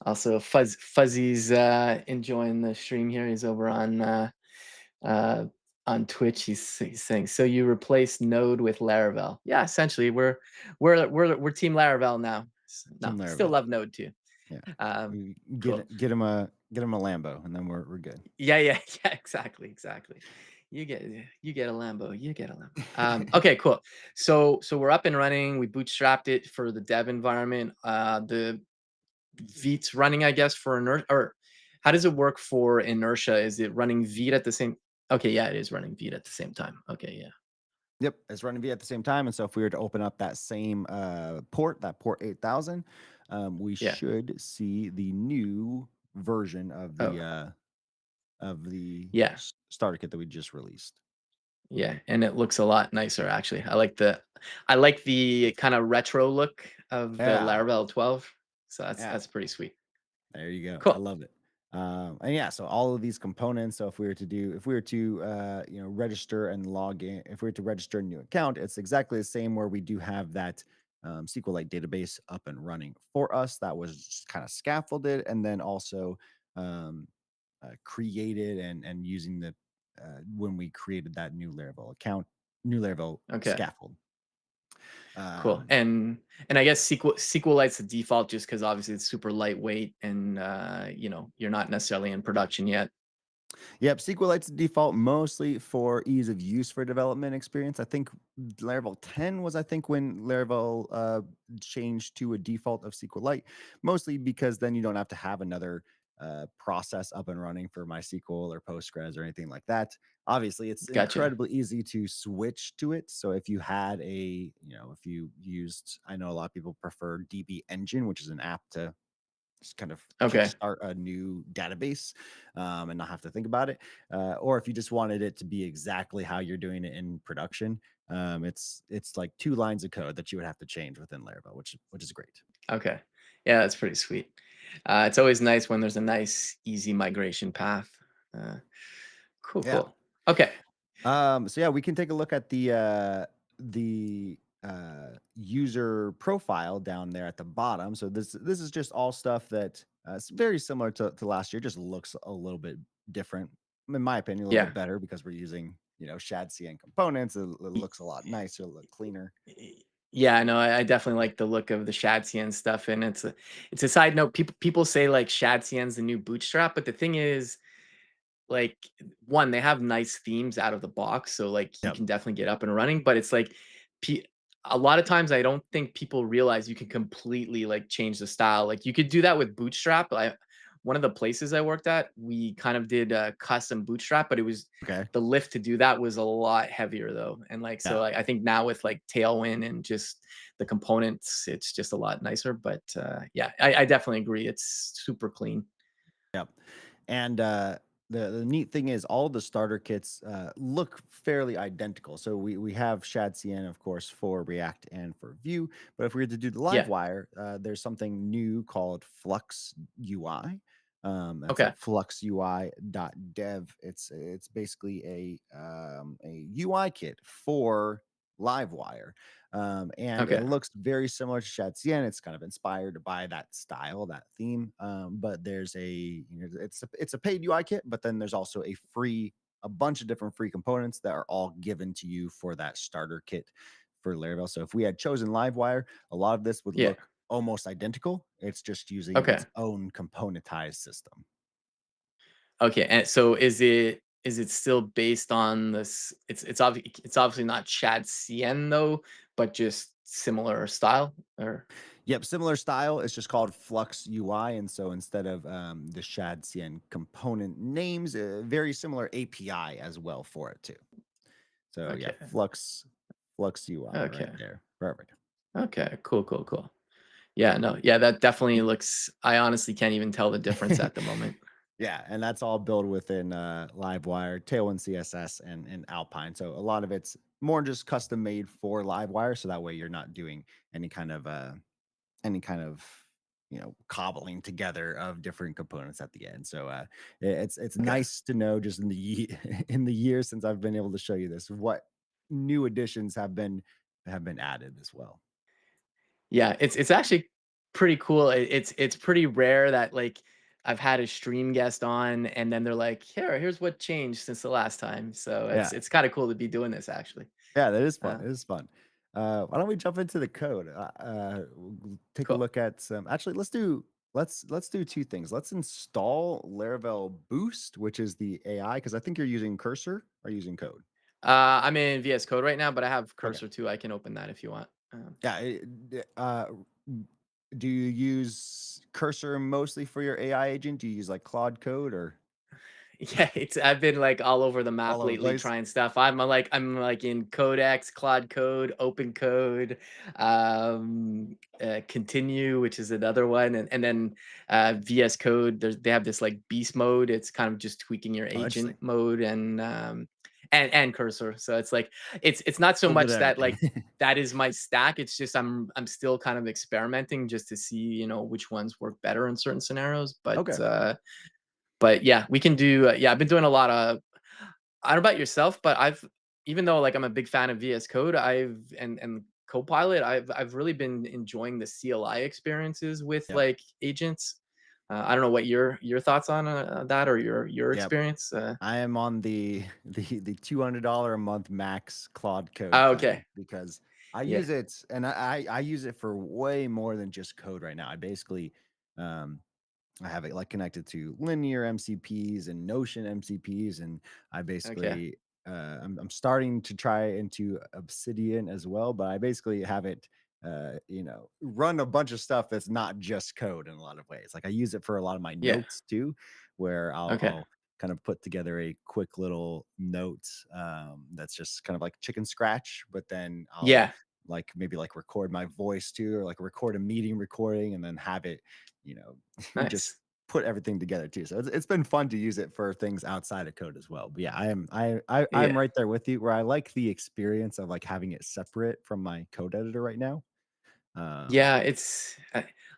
Also, Fuzzy's enjoying the stream here. He's over uh, on Twitch. He's saying, "So you replaced Node with Laravel?" Yeah, essentially, we're Team Laravel now. No, Team still Laravel. love Node too. Yeah, Um, we cool. get him a Lambo, and then we're good. Yeah, yeah, yeah. Exactly, exactly. You get a Lambo. You get a Lambo. Okay, cool. So we're up and running. We bootstrapped it for the dev environment. The Vite's running, I guess, for inertia, or how does it work for inertia? Is it running Vite at the same? Okay, yeah, it is running Vite at the same time. Okay, yeah, Yep, it's running V at the same time, and so if we were to open up that same port, that port 8000, we yeah. should see the new version Oh, of the yeah, starter kit that we just released. yeah, and it looks a lot nicer actually. I like the kind of retro look of the Yeah, Laravel 12. So yeah. that's pretty sweet. There you go. I Cool. love it. And yeah, so all of these components. So if we were to, register and log in, if we were to register a new account, it's exactly the same where we do have that SQLite database up and running for us. That was just kind of scaffolded, and then also um, created and using the when we created that new Laravel account, new Laravel Okay. scaffold. Cool. Um, And I guess SQLite's the default just because obviously it's super lightweight and you're not necessarily in production yet. Yep, SQLite's the default mostly for ease of use for development experience. I think Laravel 10 was, I think, when Laravel changed to a default of SQLite, mostly because then you don't have to have another process up and running for MySQL or Postgres or anything like that. Obviously, it's Gotcha. incredibly easy to switch to it. So if you had if you used, I know a lot of people prefer DB Engine, which is an app to just kind of Okay. kickstart a new database and not have to think about it. Or if you just wanted it to be exactly how you're doing it in production, it's like 2 lines of code that you would have to change within Laravel, which is great. Okay. Yeah, that's pretty sweet. It's always nice when there's a nice, easy migration path. Uh, cool, Yeah. cool. Okay. So yeah, we can take a look at the user profile down there at the bottom. So this is just all stuff that it's very similar to last year, just looks a little bit different, in my opinion, a little Yeah. bit better because we're using shad CN components. It Y- looks a lot nicer, a little cleaner. y- Yeah, I know. I definitely like the look of the Shadcn stuff, and it's a side note. People say like Shadcn's the new Bootstrap, but the thing is, like, one, they have nice themes out of the box, so like you Yep. can definitely get up and running. But it's like P a lot of times I don't think people realize you can completely, like, change the style. Like, you could do that with Bootstrap. One of the places I worked at, we kind of did a custom Bootstrap, but it was Okay. the lift to do that was a lot heavier though. And, like, so, Yeah. I think now with, like, Tailwind and just the components, it's just a lot nicer. But, yeah, I definitely agree. It's super clean. Yep. And the neat thing is all the starter kits look fairly identical. So we have Shad CN, of course, for React and for Vue. But if we were to do the Yeah. Livewire, there's something new called Flux UI. That's Okay. at fluxui.dev. It's basically a UI kit for Livewire. And it Okay. looks very similar to Shadcien. It's kind of inspired by that style, that theme. But there's it's a paid UI kit, but then there's also a bunch of different free components that are all given to you for that starter kit for Laravel. So if we had chosen Livewire, a lot of this would Yeah. look almost identical. It's just using Okay. its own componentized system. Okay, and so is it still based on this? It's obviously not Chad Cien though, but just similar style, or Yep, similar style. It's just called Flux UI, and so instead of the Shadcien component names, very similar API as well for it too. So yeah, okay, Flux UI right okay, there. Perfect. okay, cool, cool, cool. Yeah, no, yeah, that definitely looks. I honestly can't even tell the difference at the moment. Yeah, and that's all built within Livewire, Tailwind CSS, and Alpine. So a lot of it's more just custom made for Livewire, so that way you're not doing any kind of any kind of cobbling together of different components at the end. So it's Okay. nice to know just in the in the years since I've been able to show you this what new additions have been added as well. Yeah, it's actually pretty cool. It's pretty rare that, like, I've had a stream guest on, and then they're like, here's what changed since the last time." So Yeah, it's kind of cool to be doing this actually. yeah, that is fun. Uh, It is fun. Why don't we jump into the code? Take a cool. look at some. Actually, let's do two things. Let's install Laravel Boost, which is the AI, because I think you're using Cursor or using code. I'm in VS Code right now, but I have Okay. Cursor too. I can open that if you want. Yeah. Do you use Cursor mostly for your AI agent? Do you use like Claude Code or Yeah, it's I've been, like, all over the all map over the lately place? trying stuff. I'm like in Codex, Claude Code, Open Code, Continue, which is another one, and then VS Code. They have this, like, beast mode. It's kind of just tweaking your Oh, agent interesting. mode, and Cursor. So it's like it's not so A little bit much of that, everything. like, that is my stack. It's just I'm still kind of experimenting just to see, which ones work better in certain scenarios. Okay. But yeah, we can do. Yeah, I've been doing a lot of. I don't know about yourself, but even though, like, I'm a big fan of VS Code, and Copilot, I've really been enjoying the CLI experiences with, Yep. like, agents. I don't know what your thoughts on that, or your Yep. experience. I am on the $200 a month max Claude Code Oh, plan okay, because I yeah, use it and I use it for way more than just code right now. I basically um I have it like connected to linear MCPs and Notion MCPs, and I okay, basically I'm starting to try into Obsidian as well, but I basically have it run a bunch of stuff that's not just code in a lot of ways. Like I use it for a lot of my yeah, notes too, where okay, I'll kind of put together a quick little note that's just kind of like chicken scratch, but then I'll yeah, like maybe like record my voice too, or like record a meeting recording and then have it you know just nice, put everything together too. So it's been fun to use it for things outside of code as well. But yeah, I'm yeah. right there with you where I like the experience of like having it separate from my code editor right now. Um Yeah,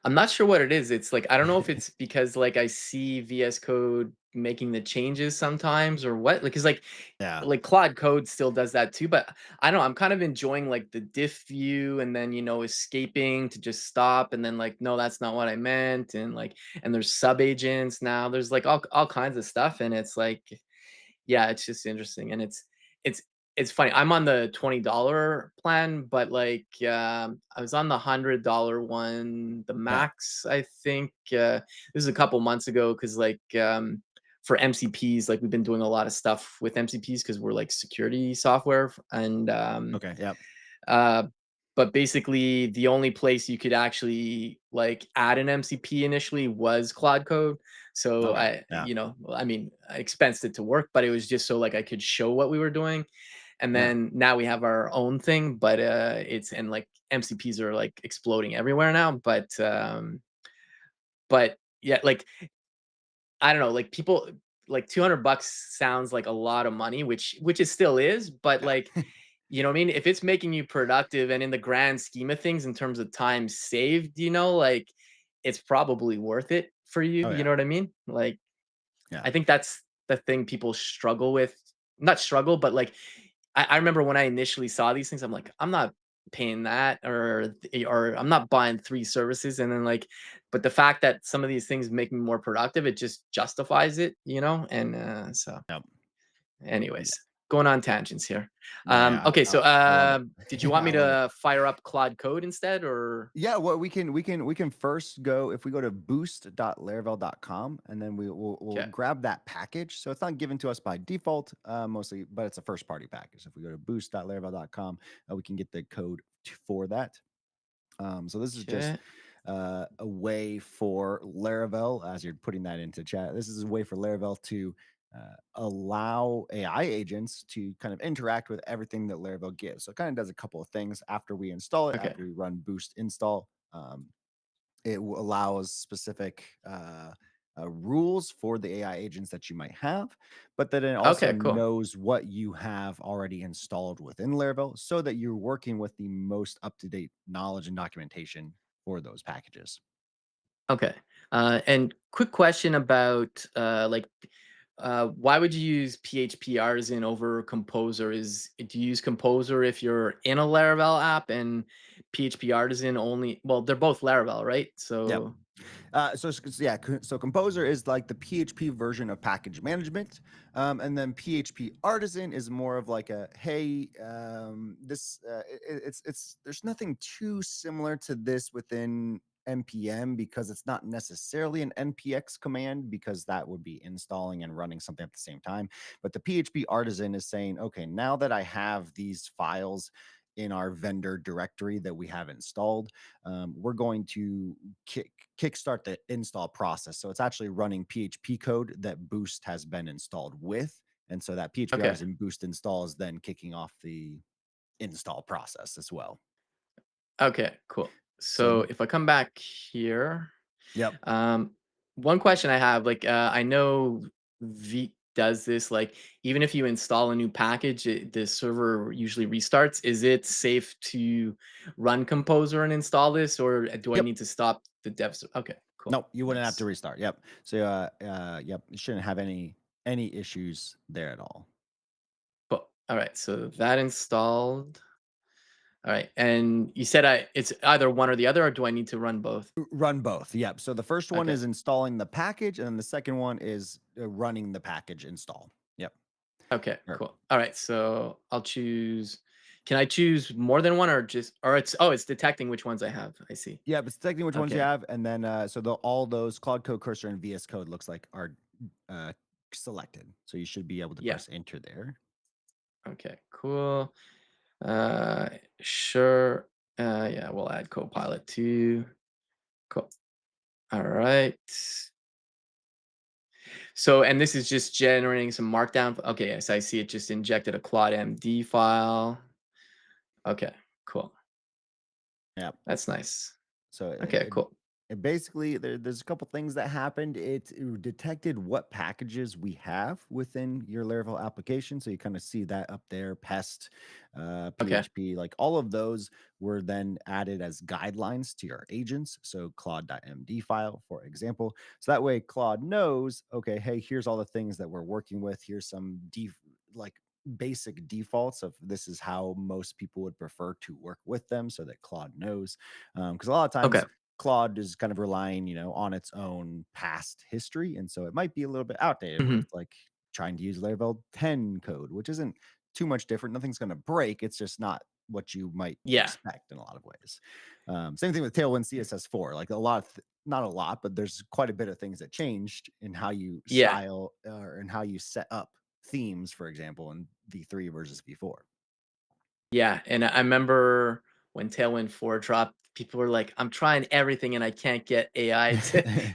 I'm not sure what it is. It's like, I don't know if it's because, like, I see VS Code making the changes sometimes or what. Like, 'cause, yeah. like Claude Code still does that too, but I don't know. I'm kind of enjoying, like, the diff view, and then, escaping to just stop, and then, like, no, that's not what I meant, and there's sub agents now. There's, like, all kinds of stuff, and it's like, yeah, it's just interesting, and it's it's funny. I'm on the $20 plan, but, like, I was on the $100 one, the Yeah. max, I think. This is a couple months ago, because, like, for MCPs, like, we've been doing a lot of stuff with MCPs because we're, like, security software, and Okay. Yep. Uh, but basically, the only place you could actually like add an MCP initially was Claude Code. So Okay. I, Yeah. I mean, I expensed it to work, but it was just so like I could show what we were doing. And Yeah. then now we have our own thing, but it's and like MCPs are like exploding everywhere now. But yeah, like I don't know, like people like $200 sounds like a lot of money, which it still is, but like Yeah. you know what I mean? If it's making you productive and in the grand scheme of things in terms of time saved, like it's probably worth it for you, Oh, you yeah. know what I mean? Like Yeah. I think that's the thing people struggle with. Not struggle, but like I remember when I initially saw these things, I'm like, I'm not paying that or I'm not buying 3 services. And then like, but the fact that some of these things make me more productive, it just justifies it. And so Yep. Yeah. anyways, going on tangents here. Yeah, yeah, Okay, so I love it. did you want I me love it. to fire up Claude Code instead or Yeah, well, we can first go if we go to boost.laravel.com, and then we'll okay, grab that package. So it's not given to us by default, mostly, but it's a first party package. So if we go to boost.laravel.com, we can get the code for that. So this is just okay, a way for Laravel, as you're putting that into chat. This is a way for Laravel to allow AI agents to kind of interact with everything that Laravel gives. So it kind of does a couple of things after we install it, okay, after we run boost install. Allows specific rules for the AI agents that you might have, but then it also okay, cool. knows what you have already installed within Laravel so that you're working with the most up to date knowledge and documentation for those packages. Okay. And quick question about why would you use PHP Artisan over Composer? Do you use Composer if you're in a Laravel app and PHP Artisan only? Well, they're both Laravel, right? Yep. So Yeah, so Composer is like the PHP version of package management, and then PHP Artisan is more of like a hey, this it's there's nothing too similar to this within npm because it's not necessarily an npx command because that would be installing and running something at the same time. But the PHP Artisan is saying, okay, now that I have these files in our vendor directory that we have installed, we're going to kickstart the install process. So it's actually running PHP code that Boost has been installed with. And so that PHP okay, artisan Boost install is then kicking off the install process as well. okay, cool. So, So if I come back here, yep. um, one question I have, like, I know V does this, like, even if you install a new package, the server usually restarts. Is it safe to run Composer and install this, or do I Yep. need to stop the dev? Okay, cool, Nope. You wouldn't have to nice, restart. Yep. So, yep. You shouldn't have any issues there at all. cool. All right, so that installed. All right, and you said it's either one or the other, or do I need to run both? Run both. Yep. So the first one Okay, is installing the package, and then the second one is running the package install. Yep. okay, Or cool. All right, so I'll choose. Can I choose more than one, or just, or it's detecting which ones I have. I see. yeah, but detecting which ones you Okay, have, and then so all those Claude Code Cursor and VS Code looks like are uh, selected. So you should be able to yeah. press enter there. Okay, cool. Uh, sure. Yeah, we'll add Copilot too. Cool. All right. So, and this is just generating some markdown. Okay, yes, I see it just injected a Claude MD file. Okay, cool. Yeah. That's nice. So Okay, cool. it basically there's a couple things that happened. It detected what packages we have within your Laravel application. So you kind of see that up there, pest, Okay. PHP, like all of those were then added as guidelines to your agents. So Claude.md file, for example. So that way Claude knows, okay, hey, here's all the things that we're working with. Here's some like basic defaults of this is how most people would prefer to work with them so that Claude knows. Because a lot of Okay. times Claude is kind of relying, on its own past history, and so it might be a little bit outdated where Hmm. it's like trying to use Laravel 10 code, which isn't too much different. Nothing's going to break. It's just not what you might Yeah. expect in a lot of ways. Same thing with Tailwind CSS4. Like a lot, not a lot, but there's quite a bit of things that changed in how you Yeah. style and how you set up themes, for example, in V3 versus V4. Yeah, and I remember when Tailwind 4 dropped, people were like, "I'm trying everything and I can't get AI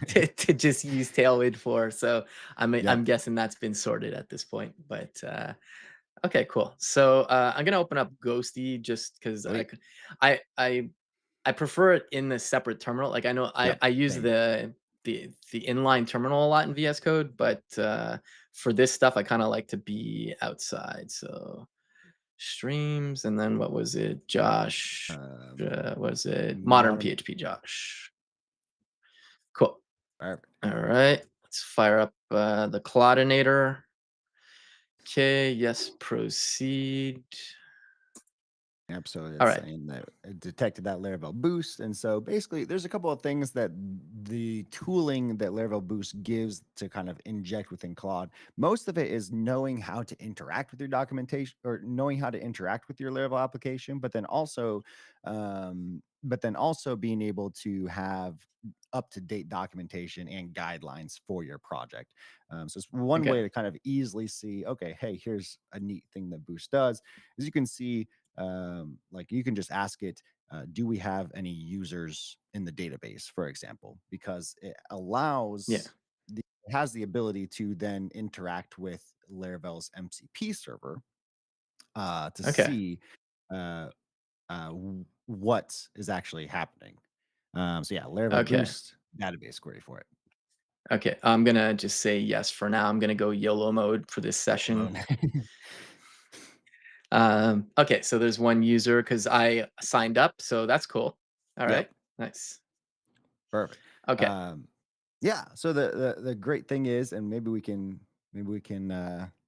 to just use Tailwind 4." So I'm Yep. guessing that's been sorted at this point. But okay, cool. So I'm gonna open up Ghosty just because Sweet. I I I prefer it in the separate terminal. Like I know Yep. I use Same. the inline terminal a lot in VS Code, but for this stuff, I kind of like to be outside. So streams, and then what was it? Josh, Um, was it Modern modern. PHP Josh? Cool. Perfect. All right, let's fire up the Cloudinator. Okay, yes, proceed. Yep, so All it's right. saying that it detected that Laravel boost, and so basically, there's a couple of things that the tooling that Laravel boost gives to kind of inject within Claude. Most of it is knowing how to interact with your documentation or knowing how to interact with your Laravel application, but then also being able to have up to date documentation and guidelines for your project. So it's one Okay. way to kind of easily see, okay, hey, here's a neat thing that Boost does. Is you can see like you can just ask it, do we have any users in the database, for example, because Yeah. it has the ability to then interact with Laravel's MCP server to Okay. see uh, what is actually happening. So yeah, Laravel Okay. Boost database query for it. Okay. I'm gonna just say yes for now. I'm gonna go YOLO mode for this Yellow session. mode. Okay, so there's one user because I signed up, so that's cool. All right, Yep. nice. Perfect. Okay. Um, yeah. So the great thing is, and maybe we can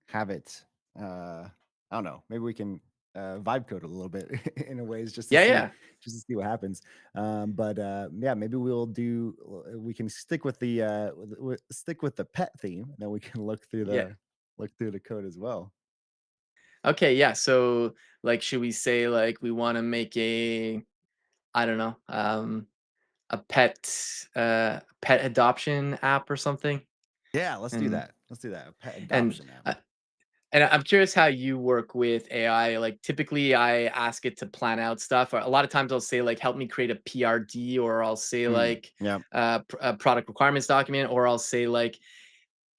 have it. I don't know. Maybe we can vibe code a little bit in a ways Yeah, yeah. just to see what happens. But yeah, maybe we'll do. We can stick with the stick with the pet theme, and then we can Yeah. look through the code as well. Okay, yeah. So, like, should we say like we want to make a, I don't know, a pet adoption app or something? Yeah, let's do And that. Let's do that. A pet and adoption app. uh, and I'm curious how you work with AI. Like, typically, I ask it to plan out stuff. Or a lot of times, I'll say like, "Help me create a PRD," or I'll say Mm, like, yeah. a product requirements document," or I'll say like,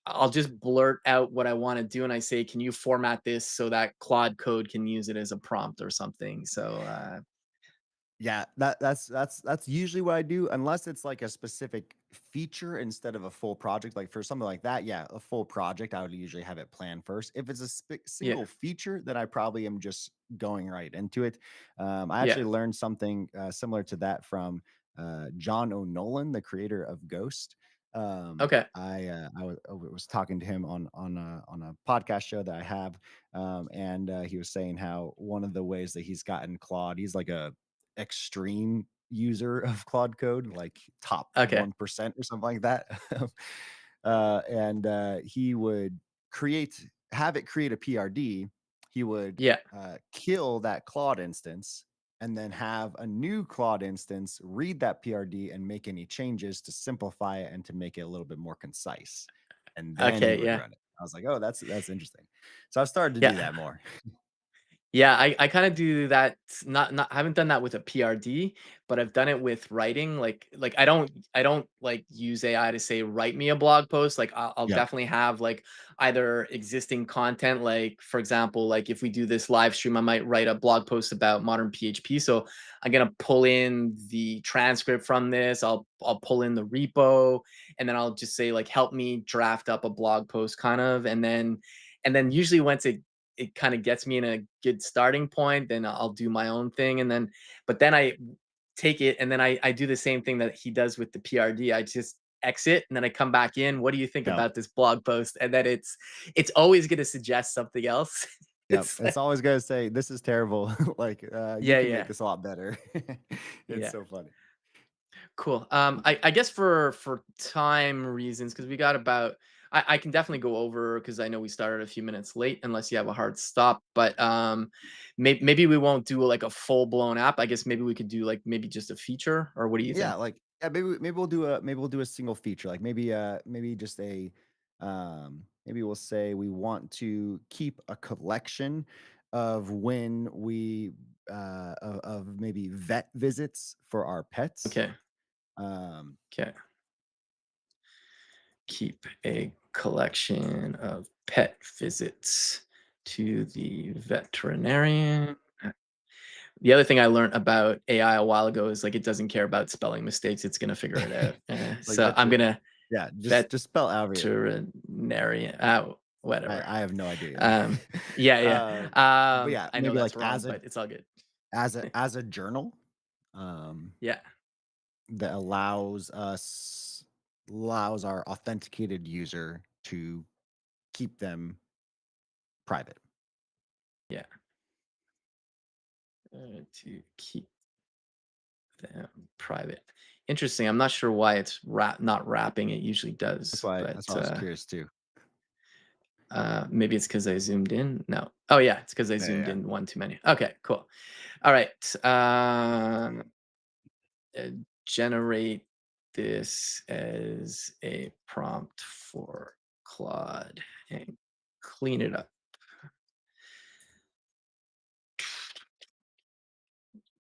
I'll just blurt out what I want to do, and I say, "Can you format this so that Claude Code can use it as a prompt or something?" So, Yeah, that's usually what I do, unless it's like a specific feature instead of a full project. Like for something like that, yeah, a full project, I would usually have it planned first. If it's a yeah, single feature, then I probably am just going right into it. I yeah, actually learned something similar to that from John O'Nolan, the creator of Ghost. okay, I was talking to him on a podcast show that I have, and he was saying how one of the ways that he's gotten Claude, he's like a extreme user of Claude Code, like top okay, 1% or something like that. And he would have it create a PRD. He would yeah, kill that Claude instance and then have a new Claude instance read that PRD and make any changes to simplify it and to make it a little bit more concise. And then he okay, would yeah. run it. I was like, oh, that's interesting. So I've started to do Yeah. that more. Yeah, I kinda do that, not I haven't done that with a PRD, but I've done it with writing, like, I don't, like, use AI to say, "Write me a blog post," like, I'll Yep. definitely have, like, either existing content, like, for example, like, if we do this live stream, I might write a blog post about modern PHP, so I'm gonna pull in the transcript from this, I'll pull in the repo, and then I'll just say, like, "Help me draft up a blog post," kind of, and then usually once it kind of gets me in a good starting point, then I'll do my own thing. And then, but then I take it and then I do the same thing that he does with the PRD. I just exit and then I come back in. What do you think Yep. about this blog post? And then it's always going to suggest something else. Yep, It's it's like, always gonna say, "This is terrible," like, "You yeah, can make yeah, this a lot better." It's yeah. so funny. Cool. I guess for time reasons, because we got about I can definitely go over because I know we started a few minutes late, unless you have a hard stop. But maybe we won't do like a full blown app. I guess maybe we could do like maybe just a feature, or what do you Yeah, think? like, yeah, maybe we'll do a single feature, like, maybe just maybe we'll say we want to keep a collection of when we of maybe vet visits for our pets. Okay. Um, Okay. Keep a collection of pet visits to the veterinarian. The other thing I learned about AI a while ago is like it doesn't care about spelling mistakes. It's gonna figure it out. like So I'm gonna yeah, just spell out. veterinarian. Whatever. I have no idea. Um, yeah, yeah. uh, but yeah, I know maybe that's like wrong, but it's all good. as a journal, um, Yeah, that allows our authenticated user to keep them private. yeah. To keep them private. Interesting. I'm not sure why it's not wrapping. It usually does, That's but why I was curious too. maybe it's because I zoomed in. No. Oh yeah, it's because I Yeah, zoomed yeah. in one too many. Okay, cool. All right. Uh, generate this as a prompt for Claude and clean it up.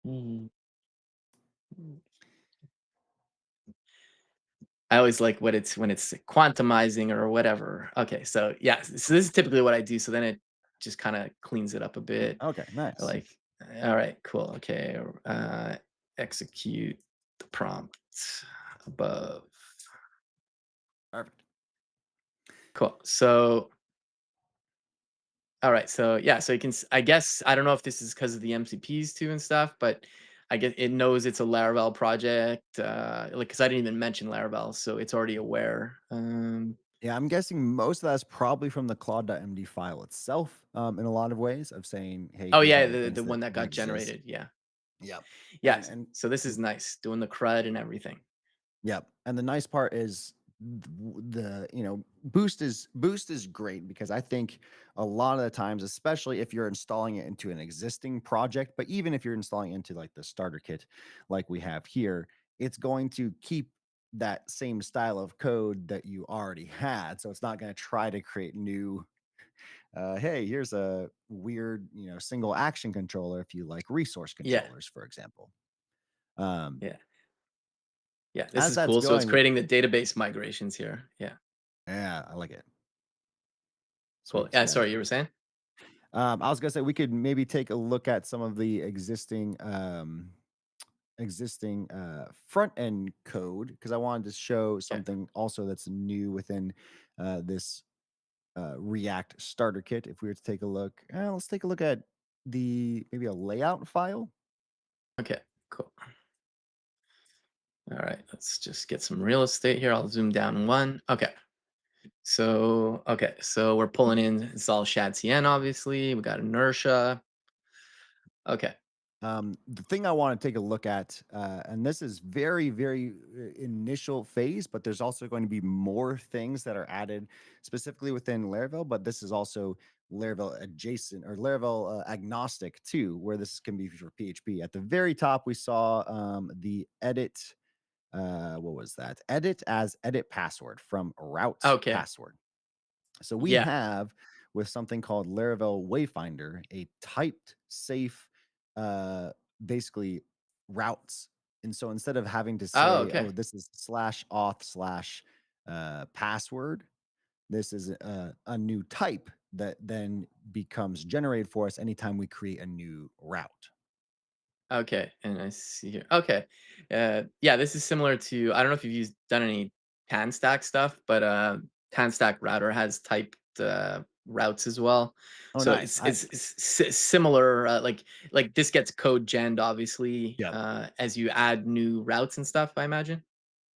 Mm. I always like what it's when it's quantumizing or whatever. Okay, so yeah, so this is typically what I do. So then it just kind of cleans it up a bit. Okay, nice. Like, all right, cool. Okay, execute the prompt above. Perfect. Cool. So, all right. So yeah, so you can. I guess I don't know if this is because of the MCPs too and stuff, but I guess it knows it's a Laravel project. Like, because I didn't even mention Laravel, so it's already aware. Yeah, I'm guessing most of that's probably from the claude.md file itself, in a lot of ways of saying, hey, Oh here's yeah, all the the things one that that got exist. generated. Yeah. Yep. Yes. And So this is nice, doing the CRUD and everything. yep. And the nice part is boost is great because I think a lot of the times, especially if you're installing it into an existing project, but even if you're installing it into like the starter kit like we have here, it's going to keep that same style of code that you already had. So it's not going to try to create new hey, here's a weird, single action controller if you like resource Yeah. controllers, for example. Um, Yeah. Yeah. This as is that's cool. So it's going, creating the database migrations here. Yeah. yeah, I like it. Cool. Sweet, Yeah. yeah. Sorry, you were saying? I was gonna say we could maybe take a look at some of the existing front end code because I wanted to show Yeah. something also that's new within this React starter kit. If we were to take a look, let's take a look at the maybe a layout file. Okay. Cool. All right. Let's just get some real estate here. I'll zoom down one. Okay. So, okay. So we're pulling in, it's all ShadCN, obviously. We got inertia. Okay. The thing I want to take a look at, and this is very, very initial phase, but there's also going to be more things that are added specifically within Laravel. But this is also Laravel adjacent or Laravel agnostic too, where this can be for PHP. At the very top, we saw the edit. What was that? Edit as edit password from route Okay. password. So we Yeah. have with something called Laravel Wayfinder, a typed safe, uh, basically routes. And so instead of having to Oh, say, oh, okay. this is slash auth slash password, this is a new type that then becomes generated for us anytime we create a new route. Okay, and I see here. Okay, yeah, this is similar to. I don't know if you've done any TanStack stuff, but TanStack router has typed routes as well. Oh, So nice. it's similar. Like this gets code gen obviously Yep. as you add new routes and stuff. I imagine.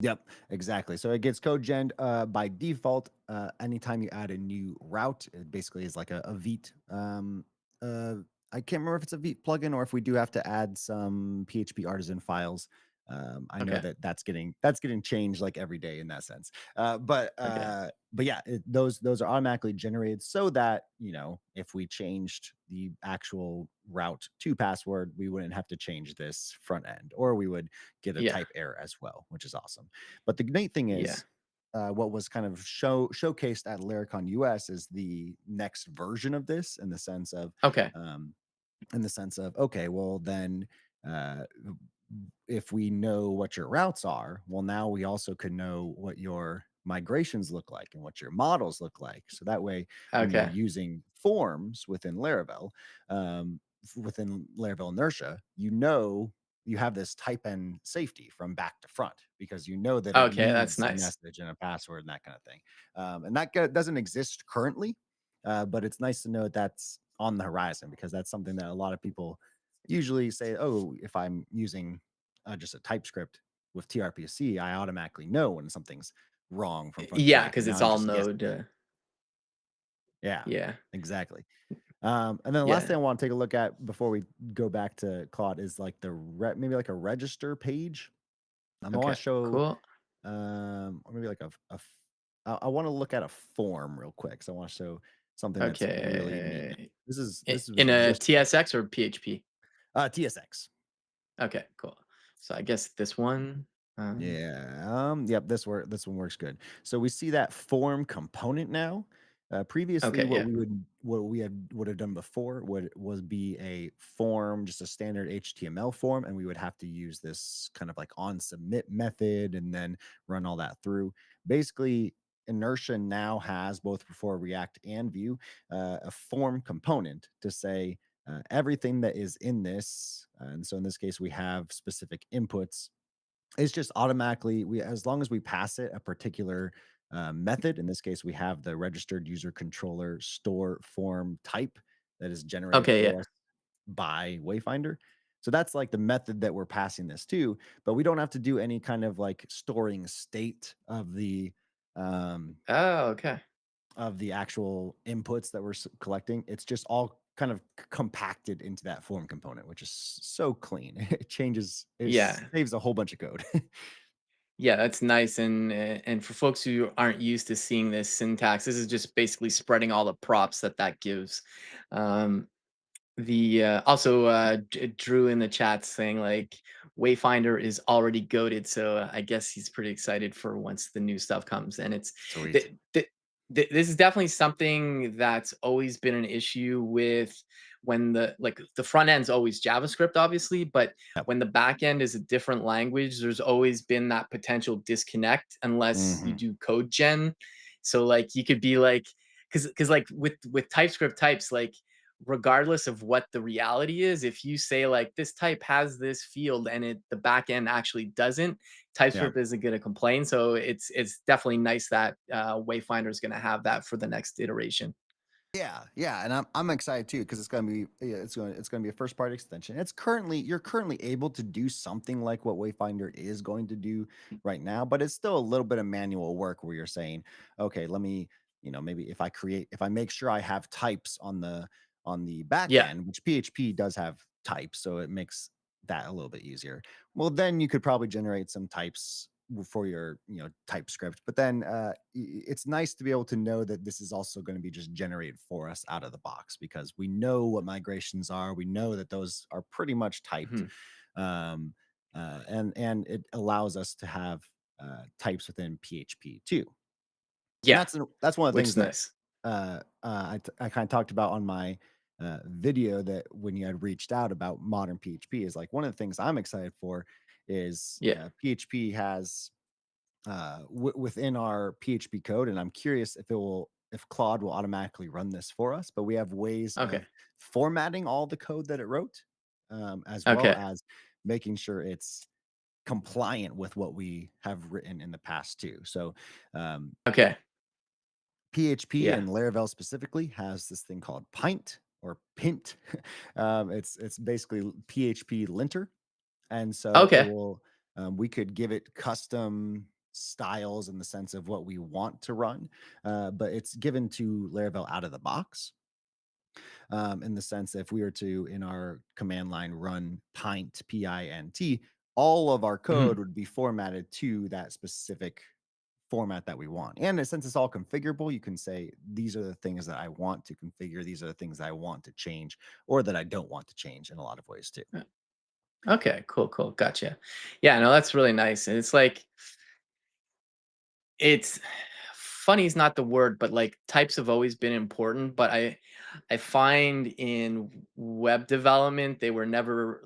Yep, exactly. So it gets code gen by default. Anytime you add a new route, it basically is like a Vite. Uh, I can't remember if it's a Vite plugin or if we do have to add some PHP artisan files. I know Okay. that that's getting changed like every day in that sense. Okay. But yeah, those are automatically generated so that if we changed the actual route to password, we wouldn't have to change this front end, or we would get a Yeah. type error as well, which is awesome. But the neat thing Yeah. what was kind of showcased at Laricon US is the next version of this Okay. um, in the sense of okay, well then uh, if we know what your routes are, well, now we also could know what your migrations look like and what your models look like. So that way, when you're Okay. using forms within Laravel inertia, you know you have this type n safety from back to front because you know that it Okay, that's needs a nice. message and a password and that kind of thing. And that doesn't exist currently, but it's nice to know that's on the horizon because that's something that a lot of people usually say, oh, if I'm using just a TypeScript with TRPC, I automatically know when something's wrong from front to Yeah, back. And because now it's I'm all just guessing. node. Yeah, Yeah. exactly. And then the last Yeah. thing I want to take a look at before we go back to Claude is like maybe like a register page. I want Okay. to show, Cool. or maybe like I want to look at a form real quick. So I want to show something that's really neat. Okay. This was In a just built. TSX or PHP? TSX. Okay, cool. So I guess this one. Um, Yeah. Yep. This one works good. So we see that form component now. Previously, okay. Yeah. what we had would have done before was be a form, just a standard HTML form, and we would have to use this kind of like on submit method and then run all that through. Basically, Inertia now has both before React and Vue a form component to say everything that is in this. And so in this case, we have specific inputs it's just automatically we as long as we pass it a particular method. In this case, we have the registered user controller store form type that is generated Okay. Yeah. for us by Wayfinder. So that's like the method that we're passing this to, but we don't have to do any kind of like storing state um, Oh, okay. of the actual inputs that we're collecting. It's just all kind of compacted into that form component, which is so clean. It Yeah. saves a whole bunch of code. Yeah, that's nice. And for folks who aren't used to seeing this syntax, this is just basically spreading all the props that gives. Um, The also Drew in the chat saying like Wayfinder is already goaded, so I guess he's pretty excited for once the new stuff comes. And it's Sweet. th- th- this is definitely something that's always been an issue with when the front end's always JavaScript, obviously, but Yep. when the back end is a different language, there's always been that potential disconnect unless you Mhm. do code gen. So like you could be like, because like with TypeScript types, like regardless of what the reality is, if you say like this type has this field and the back end actually doesn't, Yeah. TypeScript isn't going to complain. So it's definitely nice that Wayfinder is going to have that for the next iteration. Yeah, yeah, and I'm excited too because it's gonna be a first party extension. You're currently able to do something like what Wayfinder is going to do right now, but it's still a little bit of manual work where you're saying, okay, let me, maybe if I make sure I have types on the back Yeah. end, which PHP does have types, so it makes that a little bit easier. Well, then you could probably generate some types for your TypeScript. But then it's nice to be able to know that this is also going to be just generated for us out of the box because we know what migrations are. We know that those are pretty much typed, Mhm. um, and it allows us to have types within PHP too. And Yeah, that's one of the which things is that nice. I kind of talked about on my video that when you had reached out about modern PHP is like one of the things I'm excited for is Yeah. PHP has within our PHP code, and I'm curious if Claude will automatically run this for us. But we have ways Okay. of formatting all the code that it wrote, as well Okay. as making sure it's compliant with what we have written in the past too. So um, Okay. PHP Yeah. and Laravel specifically has this thing called Pint or Pint. It's basically PHP linter, and so it Okay. will we could give it custom styles in the sense of what we want to run, but it's given to Laravel out of the box in the sense that if we were to in our command line run pint all of our Mhm. code would be formatted to that specific format that we want. And since it's all configurable, you can say these are the things that I want to configure, these are the things that I want to change, or that I don't want to change in a lot of ways too. Okay. Cool. Cool. Gotcha. Yeah. No, that's really nice. And it's like It's funny is not the word, but, like, types have always been important, but I find in web development, they were never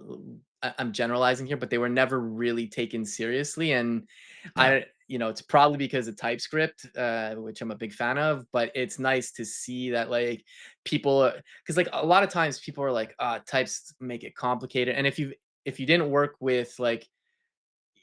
I'm generalizing here, but they were never really taken seriously, and Yeah, it's probably because of TypeScript, which I'm a big fan of, but it's nice to see that, like, people, because like, a lot of times people are like, "Ah, types make it complicated," and if you didn't work with, like,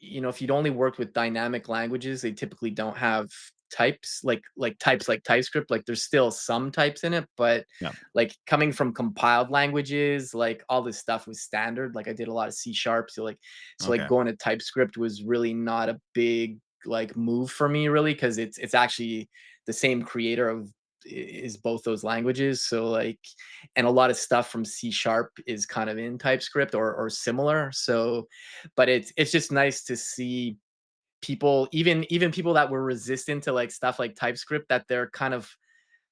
if you'd only worked with dynamic languages, they typically don't have types like types like TypeScript. Like there's still some types in it, but yeah, like coming from compiled languages, like all this stuff was standard. Like I did a lot of C#, so like okay, going to TypeScript was really not a big like move for me really because it's actually the same creator of is both those languages. So like and a lot of stuff from C# is kind of in TypeScript or similar. So but it's just nice to see people, even people that were resistant to like stuff like TypeScript, that they're kind of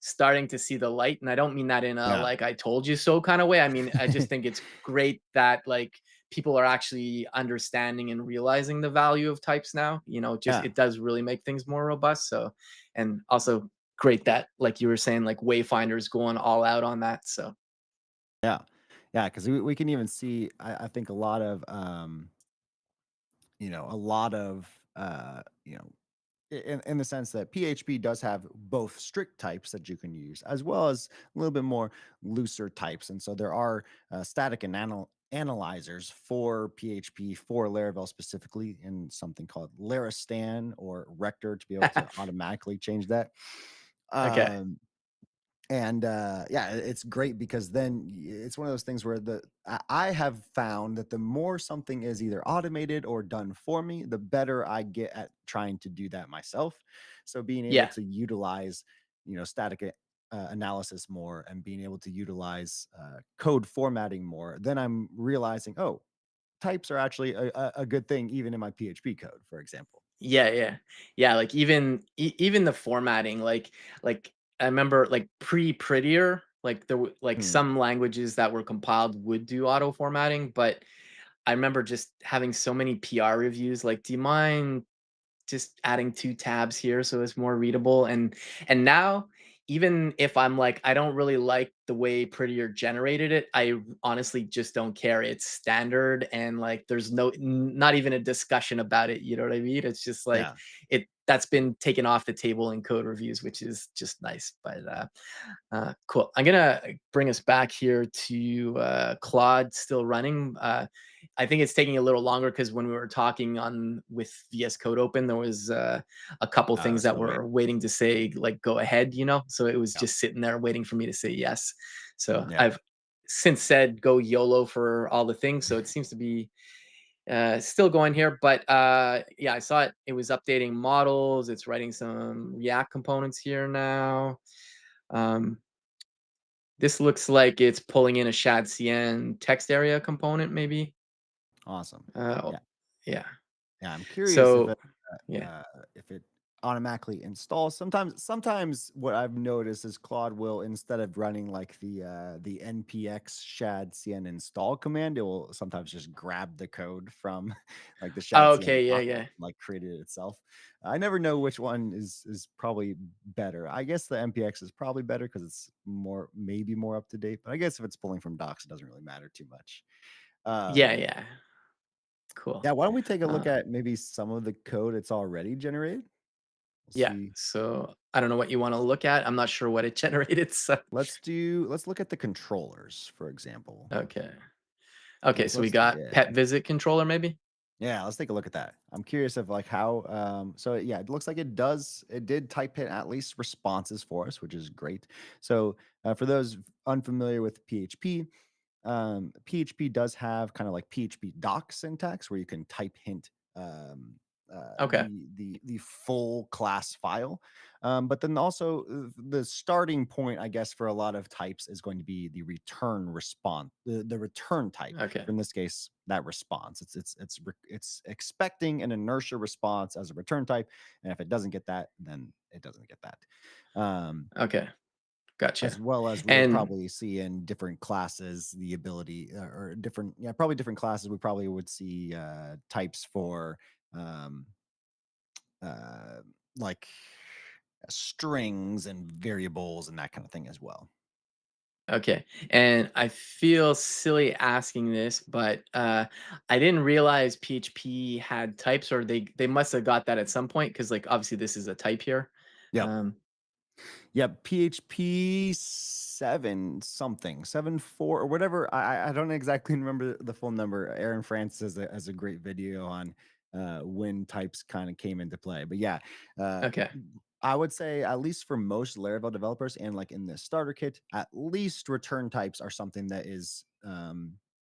starting to see the light. And I don't mean that in a yeah, like I told you so kind of way. I mean, I just think it's great that like people are actually understanding and realizing the value of types now. Just yeah, it does really make things more robust. So and also great that like you were saying, like Wayfinder's going all out on that. So yeah, yeah. Because we can even see, I think a lot of a lot of in the sense that PHP does have both strict types that you can use, as well as a little bit more looser types. And so there are static and analyzers for PHP for Laravel specifically, in something called Laristan or Rector to be able to automatically change that. okay. Um, and yeah, it's great because then it's one of those things where I have found that the more something is either automated or done for me, the better I get at trying to do that myself. So being able Yeah. to utilize static analysis more, and being able to utilize code formatting more, then I'm realizing, oh, types are actually a good thing even in my PHP code, for example. Yeah, yeah. Yeah, like even the formatting, like I remember like prettier, like there were like Hmm. some languages that were compiled would do auto formatting, but I remember just having so many PR reviews like, "Do you mind just adding 2 tabs here so it's more readable?" And now, even if I'm like, I don't really like the way Prettier generated it, I honestly just don't care. It's standard and, like, there's not even a discussion about it, you know what I mean? It's just like Yeah. that's been taken off the table in code reviews, which is just nice, but, cool. I'm gonna bring us back here to, Claude still running. I think it's taking a little longer because when we were talking on with VS Code open, there was a couple things that Still waiting. were waiting to say like go ahead, so it was Yeah. just sitting there waiting for me to say yes. So Yeah. I've since said go YOLO for all the things, so it seems to be still going here. But yeah, I saw it. It was updating models. It's writing some React components here now. Um, this looks like it's pulling in a shadcn text area component, maybe. Awesome. Uh, Yeah. yeah. Yeah, I'm curious So, yeah. if it automatically installs. Sometimes what I've noticed is Claude will, instead of running like the npx shad cn install command, it will sometimes just grab the code from like the shad cn Okay. Yeah. doc, Yeah. like create it itself. I never know which one is probably better. I guess the npx is probably better because it's maybe more up to date. But I guess if it's pulling from docs, it doesn't really matter too much. Yeah. Um, Yeah. Cool. yeah, why don't we take a look Uh, at maybe some of the code it's already generated? We'll yeah. see. So I don't know what you want to look at. I'm not sure what it generated. So, Let's look at the controllers, for example. okay. Okay. So we Let's got yeah. pet visit controller, maybe. Yeah, let's take a look at that. I'm curious of like how so yeah, it looks like it did type in at least responses for us, which is great. So for those unfamiliar with PHP, PHP does have kind of like PHP doc syntax where you can type hint Okay. the full class file, but then also the starting point, I guess, for a lot of types is going to be the return response, the return type. Okay. In this case, that response, it's expecting an inertia response as a return type, and if it doesn't get that, then it doesn't get that. Um, Okay. as Gotcha. well as we would And probably see in different classes the ability or different, yeah, probably different classes we probably would see types for um uh like strings and variables and that kind of thing as well. Okay. And I feel silly asking this, but I didn't realize PHP had types, or they must have got that at some point because, like, obviously this is a type here. Yep. Um, Yep, PHP 7 something, 7.4 or whatever. I don't exactly remember the full number. Aaron Francis has a great video on when types kind of came into play. But yeah, uh, okay. I would say at least for most Laravel developers and like in the starter kit, at least return types are something that is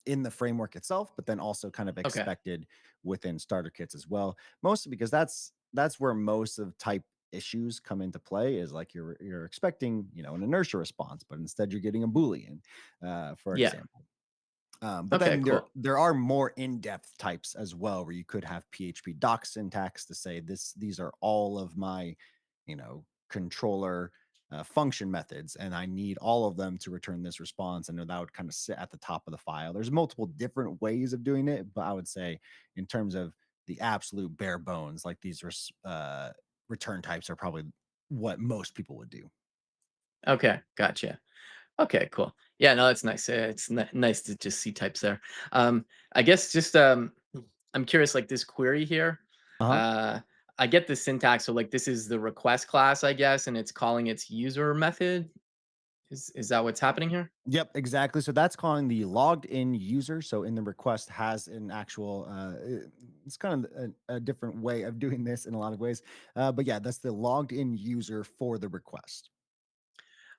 in the framework itself, but then also kind of Okay. expected within starter kits as well. Mostly because that's where most of type issues come into play is like you're expecting an inertia response, but instead you're getting a boolean, for Yeah. example. But Okay. then there Cool. there are more in-depth types as well, where you could have PHP doc syntax to say these are all of my, controller function methods, and I need all of them to return this response, and that would kind of sit at the top of the file. There's multiple different ways of doing it, but I would say in terms of the absolute bare bones, like return types are probably what most people would do. Okay. Gotcha. Okay. Cool. Yeah. No, that's nice. It's nice to just see types there. I guess just I'm curious. Like this query here. Uh-huh. Uh, I get the syntax. So like this is the request class, I guess, and it's calling its user method. Is that what's happening here? Yep, exactly. So that's calling the logged in user. So in the request has an actual, it's kind of a different way of doing this in a lot of ways. But yeah, that's the logged in user for the request.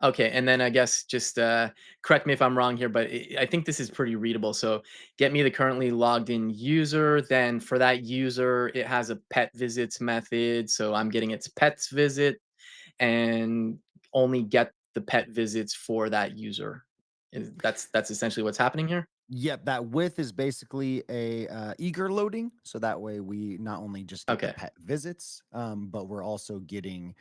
Okay, and then I guess just correct me if I'm wrong here, but I think this is pretty readable. So get me the currently logged in user. Then for that user, it has a pet visits method. So I'm getting its pets visit and only get the pet visits for that user. That's essentially what's happening here. Yep, that with is basically a eager loading. So that way we not only just get the Okay. pet visits, but we're also getting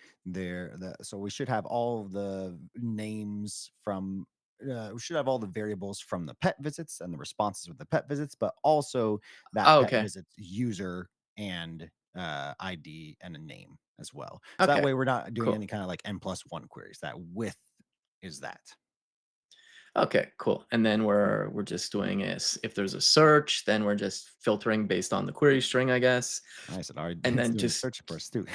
so we should have all of the names from we should have all the variables from the pet visits and the responses with the pet visits, but also that Oh, pet okay. visits user and ID and a name as well. So that Okay. way we're not doing Cool. any kind of like n+1 queries. That with is that. Okay, cool. And then we're just doing is if there's a search, then we're just filtering based on the query string, I guess. Nice. It already And it's then doing just search for us too.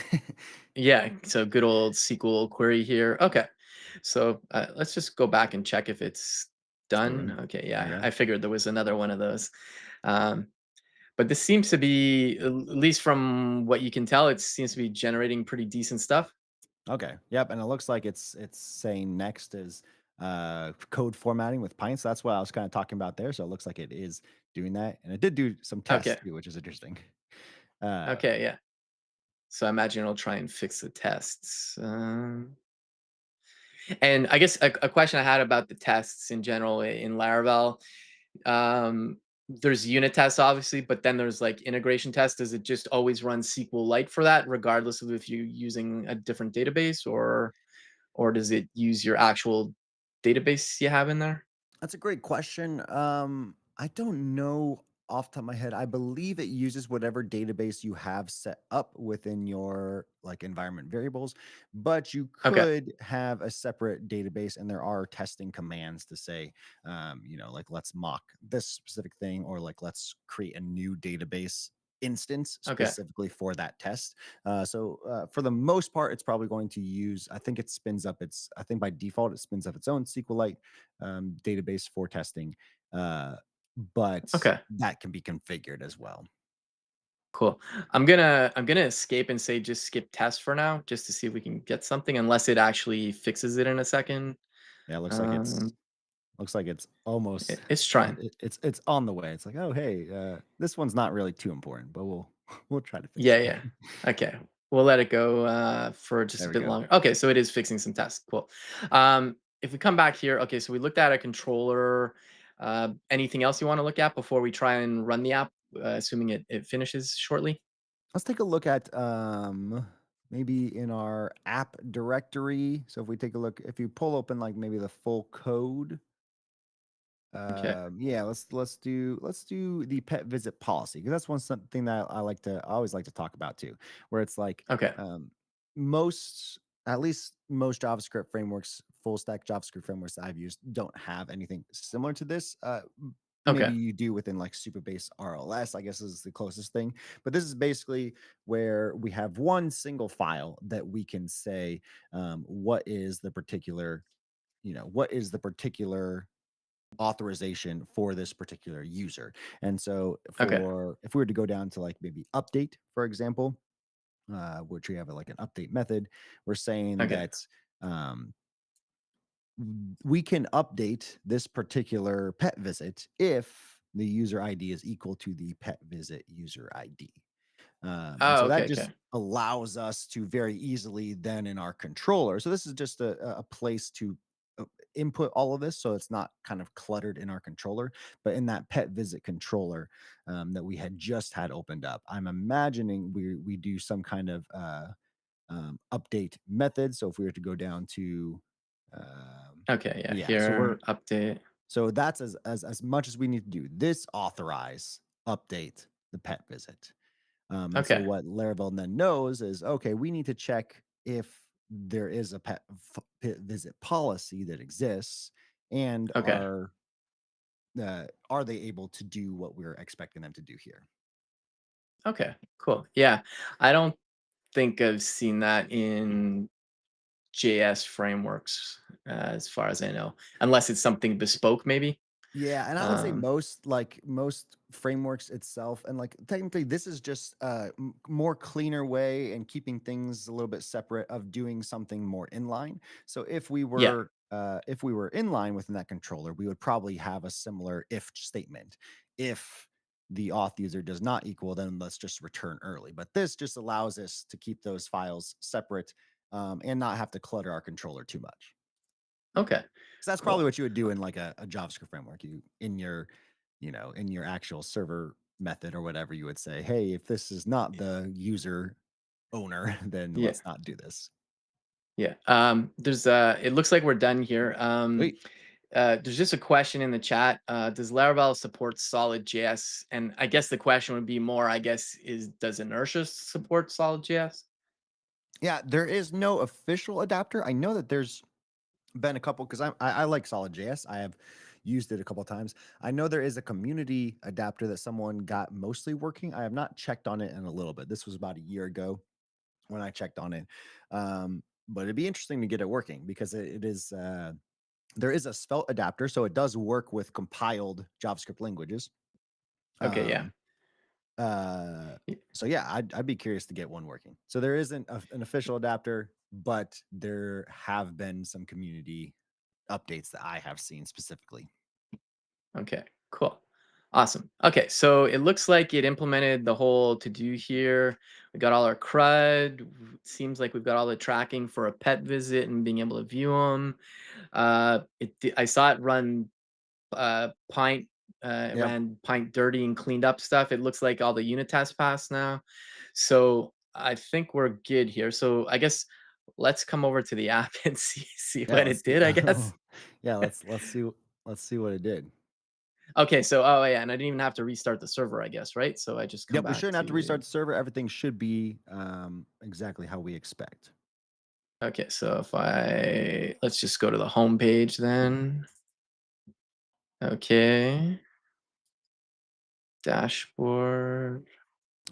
yeah, so good old SQL query here. Okay. So let's just go back and check if it's Let's go in. done. Okay, There we yeah, go. I figured there was another one of those. Um, but this seems to be, at least from what you can tell, it seems to be generating pretty decent stuff. Okay. Yep. And it looks like it's saying next is code formatting with Pine. So that's what I was kind of talking about there. So it looks like it is doing that. And it did do some tests Okay. too, which is interesting. Uh Okay, yeah. So I imagine it'll try and fix the tests. And I guess a question I had about the tests in general in Laravel. There's unit tests obviously, but then there's like integration tests. Does it just always run SQLite for that, regardless of if you're using a different database, or does it use your actual database you have in there? That's a great question. I don't know off the top of my head. I believe it uses whatever database you have set up within your like environment variables, but you Okay. could have a separate database, and there are testing commands to say, like let's mock this specific thing, or like let's create a new database instance Okay. specifically for that test. So for the most part, it's probably going to use. I think it spins up its. I think by default it spins up its own SQLite database for testing, uh, but Okay. that can be configured as well. Cool. I'm gonna escape and say just skip test for now, just to see if we can get something, unless it actually fixes it in a second. Yeah, it Um, looks like it's almost it's trying. it's on the way. It's like, oh hey, this one's not really too important, but we'll we'll try to fix Yeah, it. yeah. Okay. We'll let it go for just There a we bit go. longer. Okay, so it is fixing some tests. Cool. If we come back here, okay, so we looked at a controller. Anything else you want to look at before we try and run the app, assuming it finishes shortly? Let's take a look at maybe in our app directory. So if we take a look, if you pull open like maybe the full code. Okay. Yeah, let's do the pet visit policy because that's one something that I always like to talk about too, where it's like, Okay. um, most at least most JavaScript frameworks, full stack JavaScript frameworks that I've used don't have anything similar to this. Maybe Okay. you do within like Supabase RLS, I guess is the closest thing. But this is basically where we have one single file that we can say what is the particular, what is the particular authorization for this particular user. And so Okay. for if we were to go down to like maybe update, for example, which we have like an update method. We're saying Okay. that um, we can update this particular pet visit if the user ID is equal to the pet visit user ID. And Oh, so that okay. just Okay. allows us to very easily then in our controller. So this is just a place to uh, input all of this so it's not kind of cluttered in our controller. But in that pet visit controller that we had just had opened up, I'm imagining we do some kind of update method. So if we were to go down to Okay. Yeah. yeah, so we're Here, update. so that's as much as we need to do. This authorize update the pet visit. And so Okay. what Laravel then knows is, okay, we need to check if there is a pet visit policy that exists, and Okay. are they able to do what we're expecting them to do here? Okay. Cool. Yeah. I don't think I've seen that in JS frameworks, as far as I know, unless it's something bespoke, maybe. Yeah, and I would say Um, most frameworks itself, and like technically this is just a more cleaner way and keeping things a little bit separate of doing something more inline. So yeah. if we were inline within that controller, we would probably have a similar if statement. If the auth user does not equal, then let's just return early. But this just allows us to keep those files separate and not have to clutter our controller too much. Okay. So that's probably Cool. what you would do in like a JavaScript framework. You in your, in your actual server method or whatever, you would say, hey, if this is not the user owner, then Yeah. let's not do this. Yeah. There's it looks like we're done here. Sweet. There's just a question in the chat. Does Laravel support solid JS? And I guess the question would be more, I guess, is does Inertia support solid JS? Yeah, there is no official adapter. I know that there's been a couple because I like Solid JS. I have used it a couple of times. I know there is a community adapter that someone got mostly working. I have not checked on it in a little bit. This was about a year ago when I checked on it. But it'd be interesting to get it working because it is there is a Svelte adapter, so it does work with compiled JavaScript languages. Okay, yeah. Um, so yeah, I'd be curious to get one working. So there isn't an official adapter, but there have been some community updates that I have seen specifically. Okay, cool. Awesome. Okay, so it looks like it implemented the whole to do here. We got all our CRUD. Seems like we've got all the tracking for a pet visit and being able to view them. I saw it run Pint. It Yep. ran Pint dirty and cleaned up stuff. It looks like all the unit tests passed now. So I think we're good here. So I guess let's come over to the app and see Yeah. what Let's it see. did, I guess. Yeah. Let's see what it did. Okay, so oh yeah, and I didn't even have to restart the server, I guess, right? So I just come Yep. We back shouldn't have to restart to the server. Everything should be exactly how we expect. okay, so if I let's just go to the home page then. Okay, dashboard.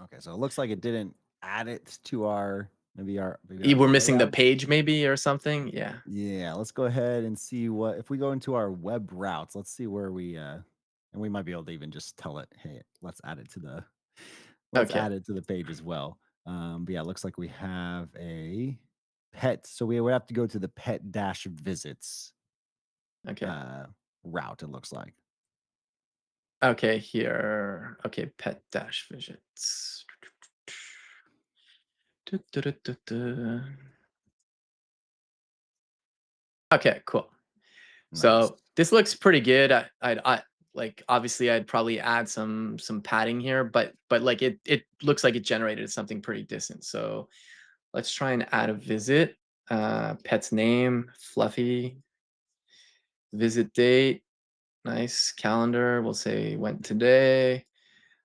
Okay. So it looks like it didn't add it to our maybe our We're missing the layouts. page maybe or something. Yeah. Yeah, let's go ahead and see what if we go into our web routes, let's see where we and we might be able to even just tell it, hey, let's Okay. add it to the page as well. But yeah, it looks like we have a pet. So we would have to go to the pet dash visits Okay. uh route, it looks like. Okay, here. Okay, pet dash visits. Du- du- du- du- du. Okay, cool. Nice. So this looks pretty good. I like obviously I'd probably add some padding here, but like it looks like it generated something pretty decent. So let's try and add a visit. Pet's name, Fluffy. Visit date, nice. Calendar, we'll say went today.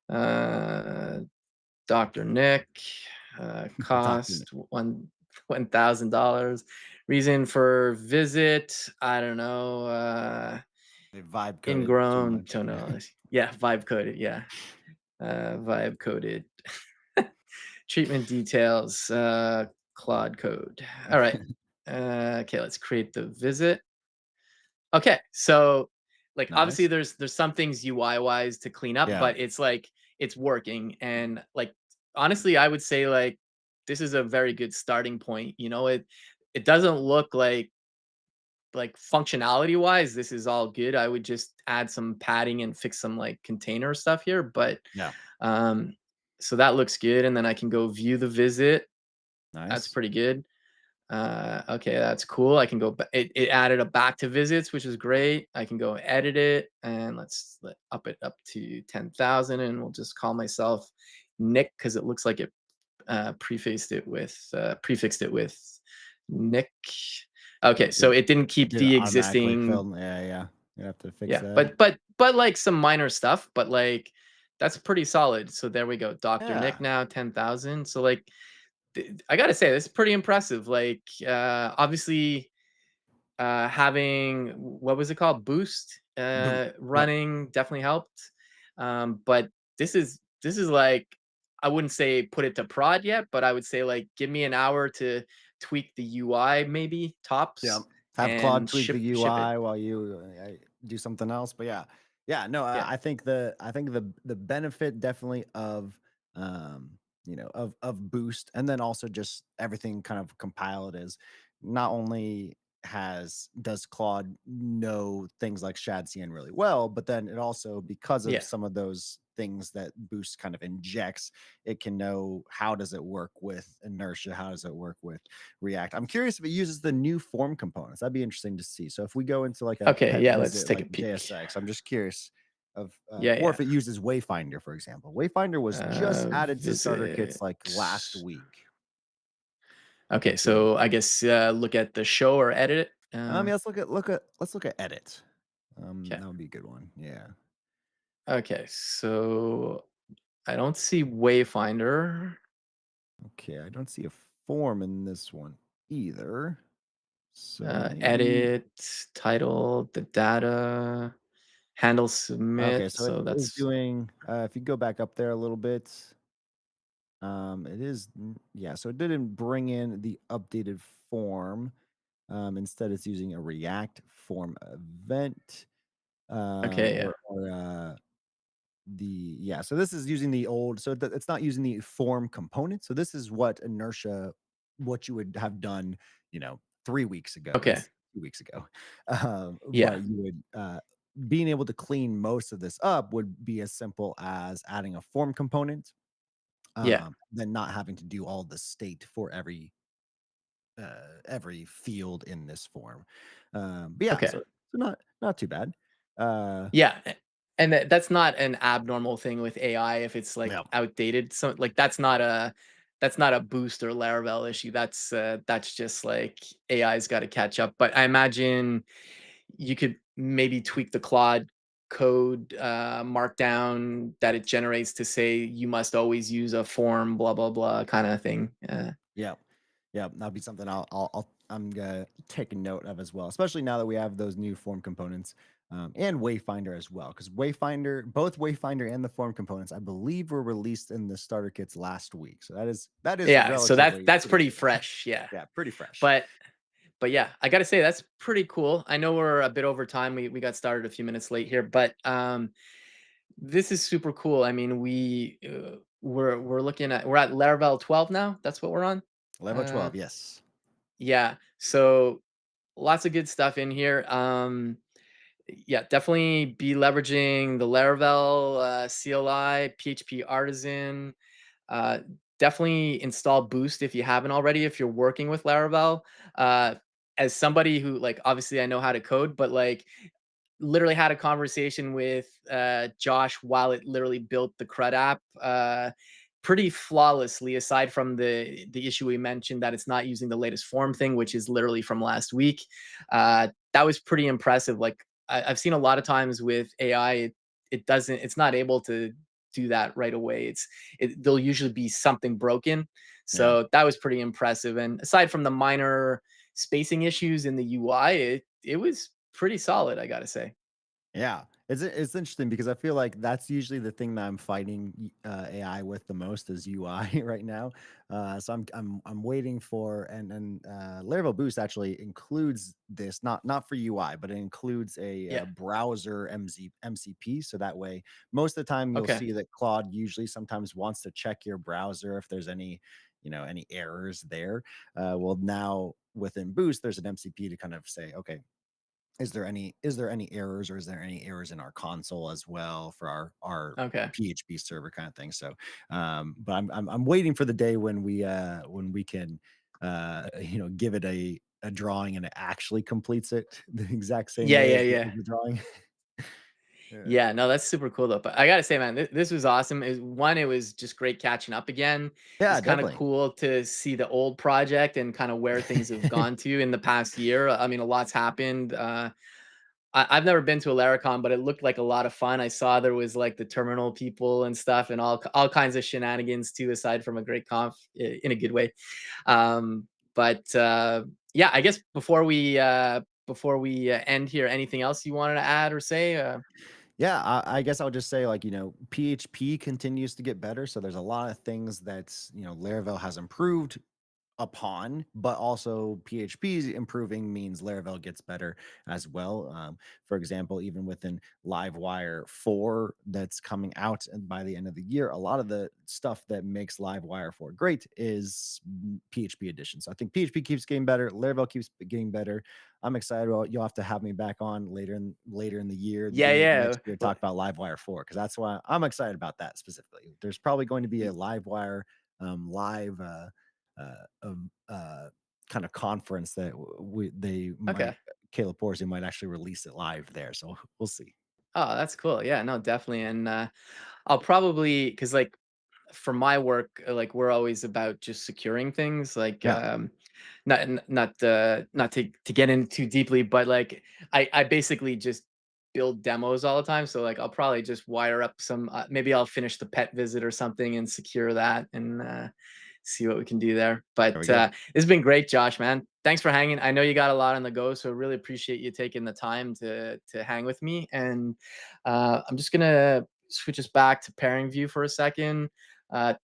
Uh, Dr. Nick. Document. Cost $1,000. Reason for visit, I don't know, They vibe coded too ingrown much. toenails. Yeah, vibe coded, yeah. Vibe coded. Treatment details, Claude code. All right. Okay, let's create the visit. Okay, so like obviously Nice. there's some things UI wise to clean up, Yeah. but it's like it's working. And like honestly, I would say like this is a very good starting point. You know, it doesn't look like functionality wise, this is all good. I would just add some padding and fix some like container stuff here. But Yeah. um so that looks good. And then I can go view the visit. That's Nice. pretty good. Okay, that's cool. I can go. It added a back to visits, which is great. I can go edit it and let up it up to 10,000, and we'll just call myself Nick because it looks like it prefixed it with Nick. Okay, so Did it didn't it keep did it the automatically existing. fill? Yeah, yeah. You have to fix Yeah, that. but like some minor stuff, but like that's pretty solid. So there we go, Doctor Nick Yeah. now 10,000. So like I gotta say, this is pretty impressive. Like, obviously, having what was it called, Boost, Boom. Yep. running definitely helped. But this is like I wouldn't say put it to prod yet, but I would say like give me an hour to tweak the UI, maybe Yeah. tops, Have Claude and tweak the ship it. UI while you do something else. But yeah, yeah. No, Yeah, I think the benefit definitely of of Boost, and then also just everything kind of compiled is not only has does Claude know things like ShadCN really well, but then it also, because of yeah. some of those things that Boost kind of injects, it can know how does it work with inertia, how does it work with React. I'm curious if it uses the new form components. That'd be interesting to see. So if we go into like a Okay, pet yeah. Let's visit take a like peek. JSX, I'm just curious of Yeah, or yeah. if it uses Wayfinder, for example. Wayfinder was just added to starter kits Visit. like last week. Okay, If you so I guess look at the show or edit it. yeah, let's look at edit. Okay. That would be a good one. Yeah. Okay, so I don't see Wayfinder. Okay, I don't see a form in this one either. So maybe Edit, title, the data, handle okay, submit. so it So is that's doing if you go back up there a little bit, it is yeah, so it didn't bring in the updated form. Instead, it's using a React form event, okay. Yeah. or the yeah. So this is using the old. So it's not using the form component. So this is what inertia, what you would have done, 3 weeks ago. Okay. It's 2 weeks ago, Yeah. but you would being able to clean most of this up would be as simple as adding a form component, Yeah. then not having to do all the state for every field in this form. But yeah, Okay. so not too bad. Uh, Yeah. And that's not an abnormal thing with AI if it's like yeah, outdated. So like that's not a boost or Laravel issue. That's just like AI's got to catch up. But I imagine you could maybe tweak the Claude code markdown that it generates to say you must always use a form, blah blah blah, kind of thing. yeah, yeah. That'll be something I'm gonna take a note of as well, especially now that we have those new form components. And Wayfinder as well, because both Wayfinder and the form components, I believe, were released in the starter kits last week. So that is Yeah, so that's relatively that's pretty pretty new. fresh. Yeah, Yeah, pretty fresh. but yeah, I gotta say that's pretty cool. I know we're a bit over time. We got started a few minutes late here, but this is super cool. I mean, we're at Laravel 12 now. That's what we're on. Level Uh, 12, yes. yeah. So lots of good stuff in here. Yeah, definitely be leveraging the Laravel CLI, PHP Artisan. Uh, Definitely install Boost if you haven't already. If you're working with Laravel, uh, as somebody who like obviously I know how to code, but like literally had a conversation with Josh while it literally built the CRUD app pretty flawlessly, aside from the issue we mentioned that it's not using the latest form thing, which is literally from last week. That was pretty impressive. Like I've seen a lot of times with AI, it's not able to do that right away. There'll usually be something broken. Yeah. So that was pretty impressive. And aside from the minor spacing issues in the UI, it was pretty solid, I gotta say. Yeah, it's interesting because I feel like that's usually the thing that I'm fighting AI with the most is UI right now. So I'm waiting for and Laravel Boost actually includes this not for UI, but it includes a Yeah. browser MCP. So that way, most of the time you'll Okay. see that Claude usually sometimes wants to check your browser if there's any any errors there. Well, now within Boost, there's an MCP to kind of say, okay, is there any errors or is there any errors in our console as well for our Okay. PHP server kind of thing? So, but I'm waiting for the day when we can give it a drawing and it actually completes it the exact same Yeah, way yeah, as yeah. the drawing. Yeah. Yeah, no, that's super cool though. But I gotta say, man, this was awesome. It was just great catching up again. Yeah, It's kind of definitely. cool to see the old project and kind of where things have gone to in the past year. I mean, a lot's happened. I've never been to a Laracon, but it looked like a lot of fun. I saw there was like the terminal people and stuff, and all kinds of shenanigans too, aside from a great conf in a good way. But yeah, I guess before we end here, anything else you wanted to add or say? Yeah, I guess I'll just say, like, PHP continues to get better. So there's a lot of things that, Laravel has improved upon, but also PHP's improving means Laravel gets better as well. For example, even within Livewire 4 that's coming out and by the end of the year, a lot of the stuff that makes Livewire 4 great is PHP edition. So I think PHP keeps getting better, Laravel keeps getting better. I'm excited. Well, you'll have to have me back on later in the year, the Yeah, beginning of yeah. next year, to talk about Livewire 4 because that's why I'm excited about that specifically. There's probably going to be a Livewire live of kind of conference that they might Okay. Caleb Porsche might actually release it live there. So we'll see. Oh, that's cool. Yeah, no, definitely. And I'll probably because like for my work, like we're always about just securing things. Like Yeah. not to get in too deeply, but like I basically just build demos all the time. So like I'll probably just wire up some. Maybe I'll finish the pet visit or something and secure that and see what we can do there. There we But go. it's been great, Josh. Man, thanks for hanging. I know you got a lot on the go, so really appreciate you taking the time to hang with me. And I'm just gonna switch us back to pairing view for a second.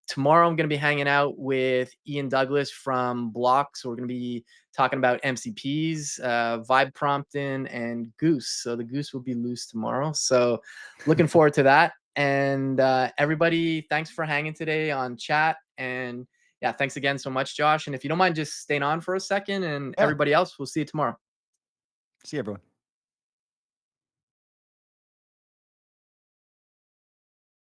Tomorrow, I'm going to be hanging out with Ian Douglas from Block. So, we're going to be talking about MCPs, vibe prompting, and Goose. So, the Goose will be loose tomorrow. So, looking forward to that. And everybody, thanks for hanging today on chat. And yeah, thanks again so much, Josh. And if you don't mind just staying on for a second, and Yeah. everybody else, we'll see you tomorrow. See you, everyone.